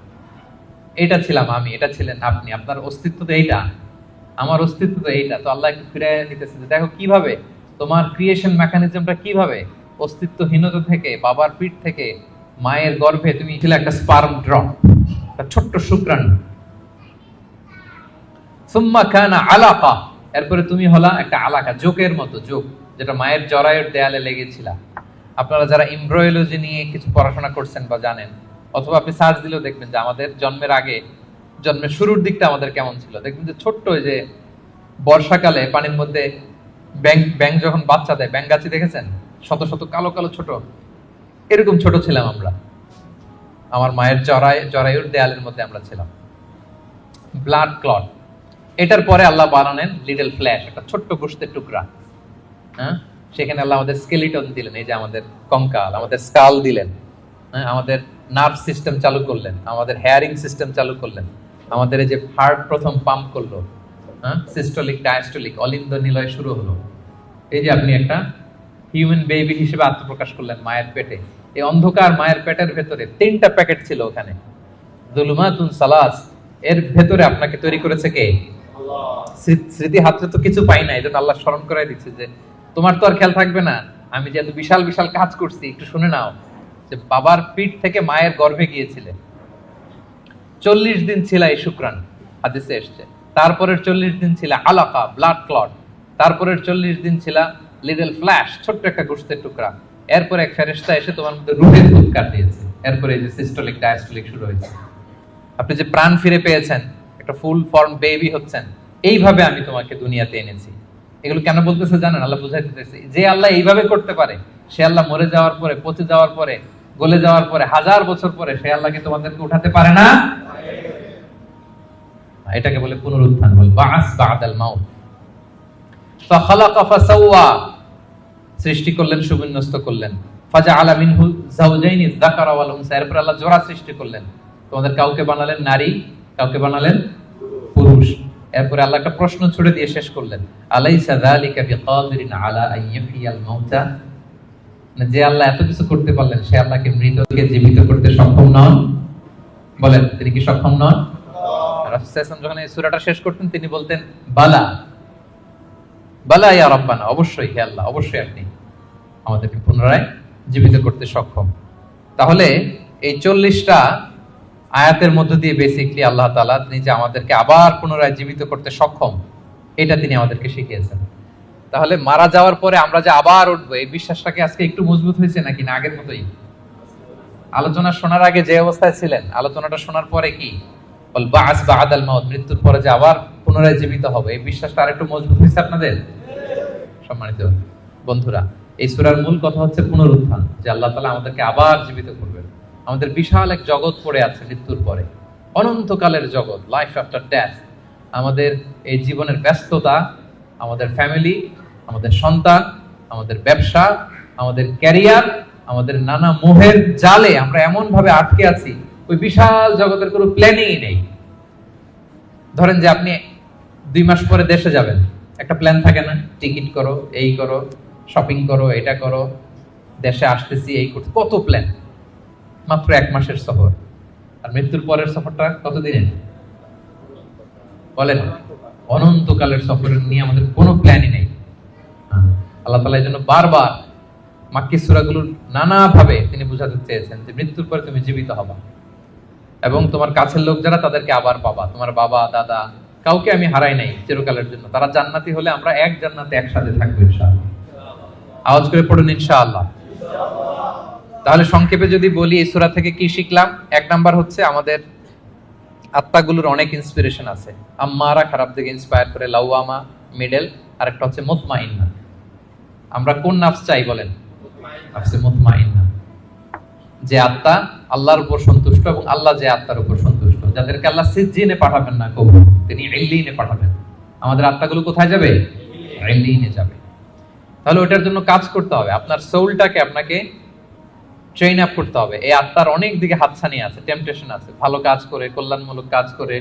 S1: এটা ছিলাম আমি, এটা ছিলেন আপনি, আপনার অস্তিত্ব তো এইটা, আমার অস্তিত্ব তো এইটা। তো আল্লাহ একটু ফিরে নিতেছে, দেখো কিভাবে তোমার ক্রিয়েশন মেকানিজমটা, কিভাবে অস্তিত্বহীনতা থেকে, বাবার পিঠ থেকে মায়ের গর্ভে তুমি ছিল একটা স্পার্ম ড্রপ, একটা ছোট্ট শুক্রাণু। সুম্মা কানা আলাকা, এরপরে তুমি হলা একটা আলাকা, জোকের মতো, জোক যেটা মায়ের জরায়ুর দেয়ালে লেগেছিল। আপনারা যারা এমব্রয়োলজি নিয়ে কিছু পড়াশোনা করছেন বা জানেন, অথবা আপনি সার্চ দিলেও দেখবেন যে আমাদের জন্মের আগে, জন্মের শুরুর দিকটা আমাদের কেমন ছিল। দেখবেন যে ছোট্ট, ওই যে বর্ষাকালে পানির মধ্যে ব্যাং যখন বাচ্চা দেয়, ব্যাঙ্গাচি দেখেছেন? শত শত কালো কালো ছোট, এরকম ছোট ছিলাম আমরা। আমার মায়ের জরায়ুর দেয়ালের মধ্যে আমরা ছিলাম। ব্লাড ক্লট, এটার পরে আল্লাহ বানালেন লিটল ফ্ল্যাশ, একটা ছোট্ট গোশতের টুকরা। হ্যাঁ, সেখানে আল্লাহ আমাদের স্কেলিটন দিলেন, এই যে আমাদের কঙ্কাল, আমাদের স্কাল দিলেন। হ্যাঁ, আমাদের নার্ভ সিস্টেম চালু করলেন, আমাদের হেয়ারিং সিস্টেম চালু করলেন, আমাদের এই যে হার্ট প্রথম পাম্প করলো, হ্যাঁ, সিস্টোলিক ডায়াস্টোলিক অলিন্দ নিলয় শুরু হলো। এই যে আপনি একটা হিউম্যান বেবি হিসেবে আত্মপ্রকাশ করলেন মায়ের পেটে। এই অন্ধকার মায়ের পেটের ভেতরে 3টা প্যাকেট ছিল ওখানে, যুলুমাতুন সালাস, এর ভেতরে আপনাকে তৈরি করেছে কে? স্মৃতি হাতে তো কিছু পাই না, এটা আল্লাহ স্মরণ করাই দিচ্ছে যে তোমার তো আর খেয়াল থাকবে না, আমি যে এত বিশাল বিশাল কাজ করছি, একটু শুনে নাও। যে বাবার পিঠ থেকে মায়ের গর্ভে গিয়েছিলে, 40 দিন ছিল এই শুক্রাণু, হাদিসে এসেছে। তারপরের 40 দিন ছিল আলাকা, ব্লাড ক্লট। তারপরের 40 দিন ছিল লিটল ফ্ল্যাশ, ছোট্ট একটা গোশতের টুকরা। এরপরে এক ফেরেশতা এসে তোমার মধ্যে রূহের ফুৎকার দিয়েছে। এরপরে এই যে সিস্টোলিক ডায়াস্টোলিক শুরু হয়েছে। আপনি যে প্রাণ ফিরে পেয়েছেন, একটা ফুল ফর্ম বেবি হচ্ছেন, এইভাবে আমি তোমাকে দুনিয়াতে এনেছি। এগুলো কেন বলতেছে জানেন? আল্লাহ বুঝাইতে চাইছে, যে আল্লাহ এইভাবে করতে পারে, সে আল্লাহ মরে যাওয়ার পরে, পচে যাওয়ার পরে, গলে যাওয়ার পরে, 1000 বছর পরে সে আল্লাহকে তোমাদেরকে উঠাতে পারে না? এটাকে বলে পুনরুত্থান, বল বাস বাদাল মাউত। ফাখালাকা ফাসাওয়া, সৃষ্টি করলেন, সুবিন্যস্ত করলেন। ফাজআলা মিনহু যাওজাইনি যাকারা ওয়াল উনসা, এরপর আল্লাহ জোড়া সৃষ্টি করলেন। তোমাদের কাউকে বানালেন নারী, কাউকে বানালেন পুরুষ। এরপরে আল্লাহ একটা প্রশ্ন ছুড়ে দিয়ে শেষ করলেন, আলাইসা যালিকা বিকাদিরিন আলা আন ইহইয়াল মাউতা, যে আল্লাহ এত কিছু করতে পারলেন, সে আল্লাহকে মৃতকে জীবিত করতে সক্ষম নন? বলেন, তিনি কি সক্ষম নন? রাসূল সাল্লাল্লাহু আলাইহি ওয়াসাল্লাম যখন এই সূরাটা শেষ করতেন, তিনি বলতেন বালা বালা ইয়া রাব্বানা, অবশ্যই হে আল্লাহ, অবশ্যই আপনি আমাদেরকে পুনরায় জীবিত করতে সক্ষম। তাহলে এই 40টা আয়াতের মধ্য দিয়ে বেসিক্যালি আল্লাহ তাআলা তিনি যে আমাদেরকে আবার পুনরায় জীবিত করতে সক্ষম, এটা তিনি আমাদেরকে শিখিয়েছেন। তাহলে মারা যাওয়ার পরে আমরা যে আবার উঠবো, এই বিশ্বাসটাকে আজকে একটু মজবুত হয়েছে নাকি না আগের মতোই? আলোচনা শোনার আগে যে অবস্থায় ছিলেন, আলোচনাটা শোনার পরে কি বল বাস বাদাল মাউত, মৃত্যুর পরে যে আবার পুনরায় জীবিত হবে, এই বিশ্বাসটা আরেকটু মজবুত হয়েছে আপনাদের? সম্মানিত বন্ধুরা, এই সূরার মূল কথা হচ্ছে পুনরুত্থান, যে আল্লাহ তাআলা আমাদেরকে আবার জীবিত করবেন। আমাদের বিশাল এক জগৎ পড়ে আছে মৃত্যুর পরে, অনন্তকালের জগৎ, লাইফ আফটার ডেথ। আমাদের এই জীবনের ব্যস্ততা, আমাদের ফ্যামিলি, আমাদের সন্তান, আমাদের ব্যবসা, আমাদের ক্যারিয়ার, আমাদের নানা মোহের জালে আমরা এমন ভাবে আটকে আছি, ওই বিশাল জগতের কোনো প্ল্যানিংই নেই। ধরেন যে আপনি 2 মাস পরে দেশে যাবেন, একটা প্ল্যান থাকে না? টিকিট করো, এই করো, শপিং করো, এটা করো, দেশে আসতেছি, এই করতে, কত প্ল্যান। মাত্র 1 মাসের সফর, আর মৃত্যুর পরের সফরটা কতদিনের বলেন? অনন্তকালের সফর নিয়ে আমাদের কোনো প্ল্যানই নেই। আল্লাহ তাআলা এই জন্য বারবার মাক্কি সূরাগুলোর নানাভাবে তিনি বুঝাতে চেয়েছেন যে মৃত্যুর পরে তুমি জীবিত হবা এবং তোমার কাছের লোক যারা তাদেরকে আবার পাবা। তোমার বাবা দাদা কাউকে আমি হারাই নাই চিরকালের জন্য। তারা জান্নাতি হলে আমরা এক জান্নাতে একসাথে থাকবো ইনশাআল্লাহ। আওয়াজ করে পড়ুন ইনশাআল্লাহ। তাহলে সংক্ষেপে যদি বলি এই সূরা থেকে কি শিখলাম? এক নাম্বার হচ্ছে আমাদের আত্মাগুলোর অনেক ইন্সপিরেশন আছে। আম্মারা খারাপ দিকে ইন্সপায়ার করে, লাওয়ামা মিডল, আর একটা হচ্ছে মুতমাইন্না। আমরা কোন নাফস চাই বলেন? নাফসে মুতমাইন্না, যে আত্মা আল্লাহর উপর সন্তুষ্ট এবং আল্লাহ যে আত্মার উপর সন্তুষ্ট, যাদেরকে আল্লাহ সিজ্জিনে পাঠাবেন না কবু, তিনি ইল্লিনে পাঠাবেন। আমাদের আত্মাগুলো কোথায় যাবে? ইল্লিনে যাবে। তাহলে ওটার জন্য কাজ করতে হবে। আপনার সোলটাকে আপনাকে ট্রেন আপ করতে হবে। এই আত্মার অনেক দিকে হাতছানি আছে, টেম্পটেশন আছে। ভালো কাজ করে, কল্যাণমূলক কাজ করে,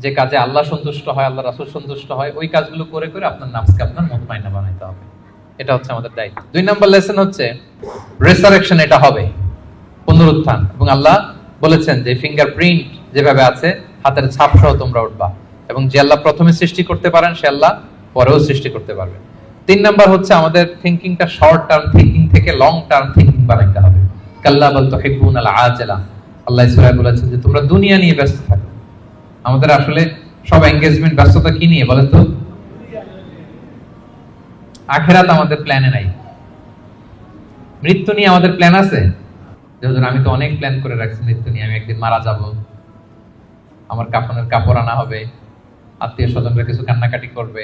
S1: যে কাজে আল্লাহ সন্তুষ্ট হয়, আল্লাহ রাসূল সন্তুষ্ট হয়, ওই কাজগুলো করে করে আপনার নাফসকে আপনার মুতমাইন্না বানাইতে হবে। এটা হচ্ছে আমাদের দায়িত্ব। 2 নম্বর লেসন হচ্ছে রেসারেকশন। এটা হবে পুনরুত্থান, এবং আল্লাহ বলেছেন যে ফিঙ্গারপ্রিন্ট যেভাবে আছে হাতের ছাপ সহ তোমরা উঠবা, এবং যে আল্লাহ প্রথমে সৃষ্টি করতে পারেন সে আল্লাহ পরেও সৃষ্টি করতে পারবে। 3 নাম্বার হচ্ছে আমাদের থিংকিংটা শর্ট টার্ম থিংকিং থেকে লং টার্ম থিংকিং বানাইতে হবে। কাল্লা বাল তুহিব্বুনাল আজিলা, আল্লাহ সূরায় বলেছেন যে তোমরা দুনিয়া নিয়ে ব্যস্ত থাকো। আমাদের আসলে সব এনগেজমেন্ট ব্যস্ততা কি নিয়ে বলেন তো? আখিরাত আমাদের প্ল্যানে নাই। মৃত্যু নিয়ে আমাদের প্ল্যান আছে? যেহেতু আমি তো অনেক প্ল্যান করে রাখছি মৃত্যু নিয়ে। আমি একদিন মারা যাব, আমার কাফনের কাপড় আনা হবে, আত্মীয় স্বজনরা কিছু কান্নাকাটি করবে,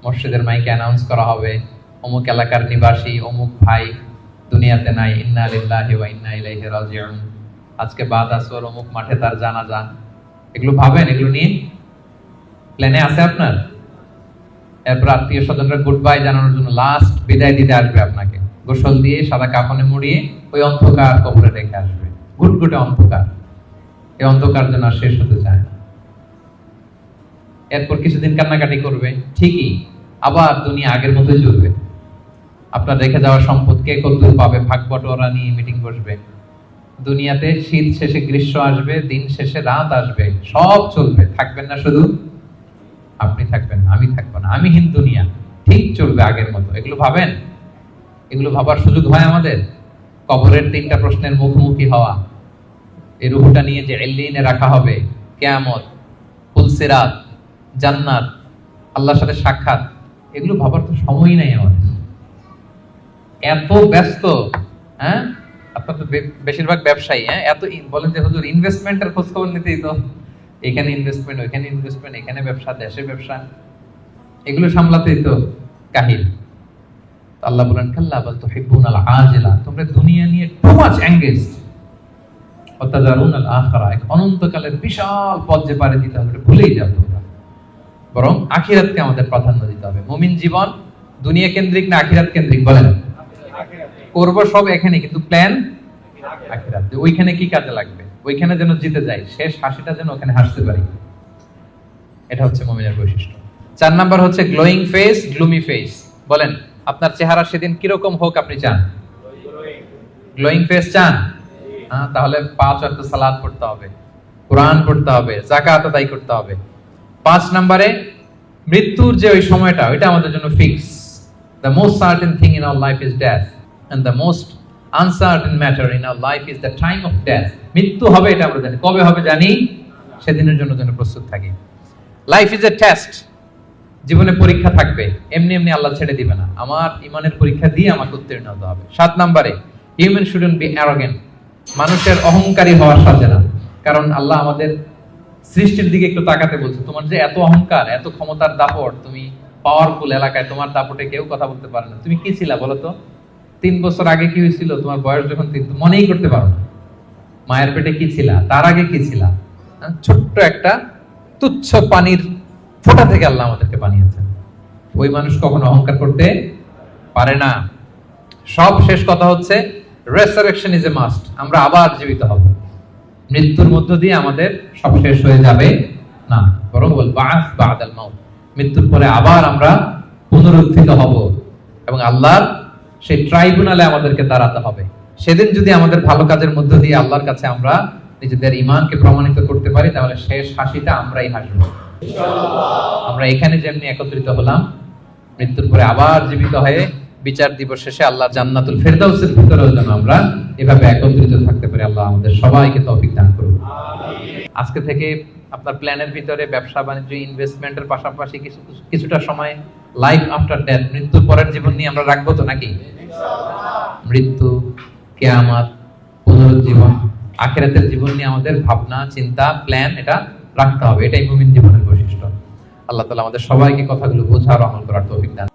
S1: মসজিদের মাইকে অ্যানাউন্স করা হবে অমুক এলাকার নিবাসী অমুক ভাই দুনিয়াতে নাই, ইন্না লিল্লাহি ওয়া ইন্না ইলাইহি রাজিউন, আজকে বাদ আসর অমুক মাঠে তার জানাজা। এগুলো ভাবেন? এগুলো নিয়ে প্ল্যানে আছে আপনার? এরপর আত্মীয় স্বজনরা গুড বাই জানানোর জন্য লাস্ট বিদায় দিতে আসবে, আপনাকে গোসল দিয়ে সাদা কাফনে মুড়িয়ে ওই অন্ধকার কবরে রেখে আসবে। ঘুটঘুটে অন্ধকার, এই অন্ধকার যেন আর শেষ হতে চায় না। এরপর কিছুদিন কান্নাকাটি করবে, ঠিকই আবার দুনিয়া আগের মতোই চলবে। আপনার রেখে যাওয়া সম্পদ কে কতদূর পাবে, ভাগ বটোয়ারা নিয়ে মিটিং বসবে। দুনিয়াতে শীত শেষে গ্রীষ্ম আসবে, দিন শেষে রাত আসবে, সব চলবে। থাকবেন না শুধু আপনি, থাকবেন না আমি, থাকবো না আমিহীন দুনিয়া, ঠিক চলবে আগের মতো। এগুলো ভাবেন? এগুলো ভাবার সুযোগ হয় আমাদের? কবরের 3টা প্রশ্নের মুখোমুখি হওয়া, এই রূহটা নিয়ে যে ইল্লিনে রাখা হবে, কিয়ামত, পুলসিরাত, জান্নাত, আল্লাহর সাথে সাক্ষাৎ, এগুলো ভাবার তো সময়ই নাই আমাদের। এত ব্যস্ত। হ্যাঁ, আপনার তো বেশিরভাগ ব্যবসায়ী। হ্যাঁ, এত বলেন যে হুজুর ইনভেস্টমেন্টের খোঁজ খবর নিতেই তো, এখানে ইনভেস্টমেন্ট, ওইখানে ইনভেস্টমেন্ট, এখানে ব্যবসা, দেশে ব্যবসা, এগুলো সামলাতেই তো কাহিল। আল্লাহ বলেন কাল্লা বাল তুহিব্বুনাল আজিলা, তোমরা দুনিয়া নিয়ে টু মাচ এনগেজড, ওয়া তাযারুনাল আখিরা, এক অনন্তকালের বিশাল পথ যে পাড়ি দিতে হবে ভুলেই যাও তোমরা। বরং আখিরাতকে আমাদের প্রাধান্য দিতে হবে। মুমিন জীবন দুনিয়া কেন্দ্রিক না আখিরাত কেন্দ্রিক বলেন? করব সব এখানে, কিন্তু প্ল্যান আখিরাত। ওইখানে কি কাজে লাগবে, ওইখানে যেন জিতে যাই, শেষ হাসিটা যেন ওখানে হাসতে পারি। এটা হচ্ছে মুমিনের বৈশিষ্ট্য। 4 নাম্বার হচ্ছে গ্লোয়িং ফেস, গ্লুমি ফেস। বলেন আপনার চেহারা সেদিন কিরকম হোক আপনি চান? গ্লোয়িং ফেস চান? তাহলে 5 ওয়াক্ত সালাত পড়তে হবে, কোরআন পড়তে হবে, যাকাত আদায় করতে হবে। 5 নম্বরে মৃত্যুর যে ওই সময়টা, ওইটা আমাদের জন্য fix. The most certain thing in our life is death, and the most uncertain matter in our life is the time of death. মৃত্যু হবে এটা আমরা জানি, কবে হবে জানি, সেদিনের জন্য যেন প্রস্তুত থাকি। লাইফ ইজ এ টেস্ট, জীবনে পরীক্ষা থাকবে, এমনি এমনি আল্লাহ ছেড়ে দিবে না। আমার ইমানের পরীক্ষা দিয়ে আমাকে উত্তীর্ণ হতে হবে। 7 নম্বরে হিউম্যান শুডন্ট বি অ্যারোগেন্ট, মানুষের অহংকারী হওয়ার সাথে না। কারণ আল্লাহ আমাদের সৃষ্টির দিকে একটু তাকাতে বলছে, তোমার যে এত অহংকার, এত ক্ষমতার দাপট, তুমি পাওয়ারফুল এলাকায়, তোমার দাপটে কেউ কথা বলতে পারে না। তুমি কি ছিলা বলো তো? 3 বছর আগে কি হয়েছিল? তোমার বয়স যখন 3, মনেই করতে পারো না। মায়ের পেটে কি ছিলা, তার আগে কি ছিলা? ছোট্ট একটা তুচ্ছ পানির ফোঁটা থেকে আল্লাহ আমাদেরকে বানিয়েছেন। ওই মানুষ কখনো অহংকার করতে পারে না। সব শেষ কথা হচ্ছে রেসারেকশন ইজ এ মাস্ট। আমরা আবার জীবিত হব। মৃত্যুর মধ্য দিয়ে আমাদের সব শেষ হয়ে যাবে না, বরং বল বাস বাদাল মাউত, মৃত্যুর পরে আবার আমরা পুনরুত্থিত হব এবং আল্লাহর সেই ট্রাইব্যুনালে আমাদেরকে দাঁড়াতে হবে। সেদিন যদি আমাদের ভালো কাজের মধ্য দিয়ে আল্লাহর কাছে আমরা নিজেদের ঈমানকে প্রমাণিত করতে পারি, তাহলে শেষ হাসিটা আমরাই হাসবো ইনশাআল্লাহ। আমরা এখানে যেমনি একত্রিত হলাম, মৃত্যুর পরে আবার জীবিত হয়ে বিচার দিবস শেষে আল্লাহ জান্নাতুল ফেরদাউসের ভিতরেও যেন আমরা এভাবে একত্রিত থাকতে পারি। আল্লাহ আমাদের সবাইকে তৌফিক দান করুন। আজকে থেকে আপনার প্ল্যানের ভিতরে ব্যবসা বাণিজ্য ইনভেস্টমেন্টের পাশাপাশি কিছুটা সময় লাইফ আফটার ডেথ, মৃত্যুর পরের জীবন নিয়ে আমরা রাখবো তো নাকি? মৃত্যু, কিয়ামত, পুনরুজ্জীবন, আখিরাতের জীবন নিয়ে আমাদের ভাবনা, চিন্তা, প্ল্যান এটা রাখতে হবে। এটাই মুমিন জীবনের বৈশিষ্ট্য। আল্লাহ তাআলা আমাদের সবাইকে কথাগুলো বোঝার, আমল করার তৌফিক দান।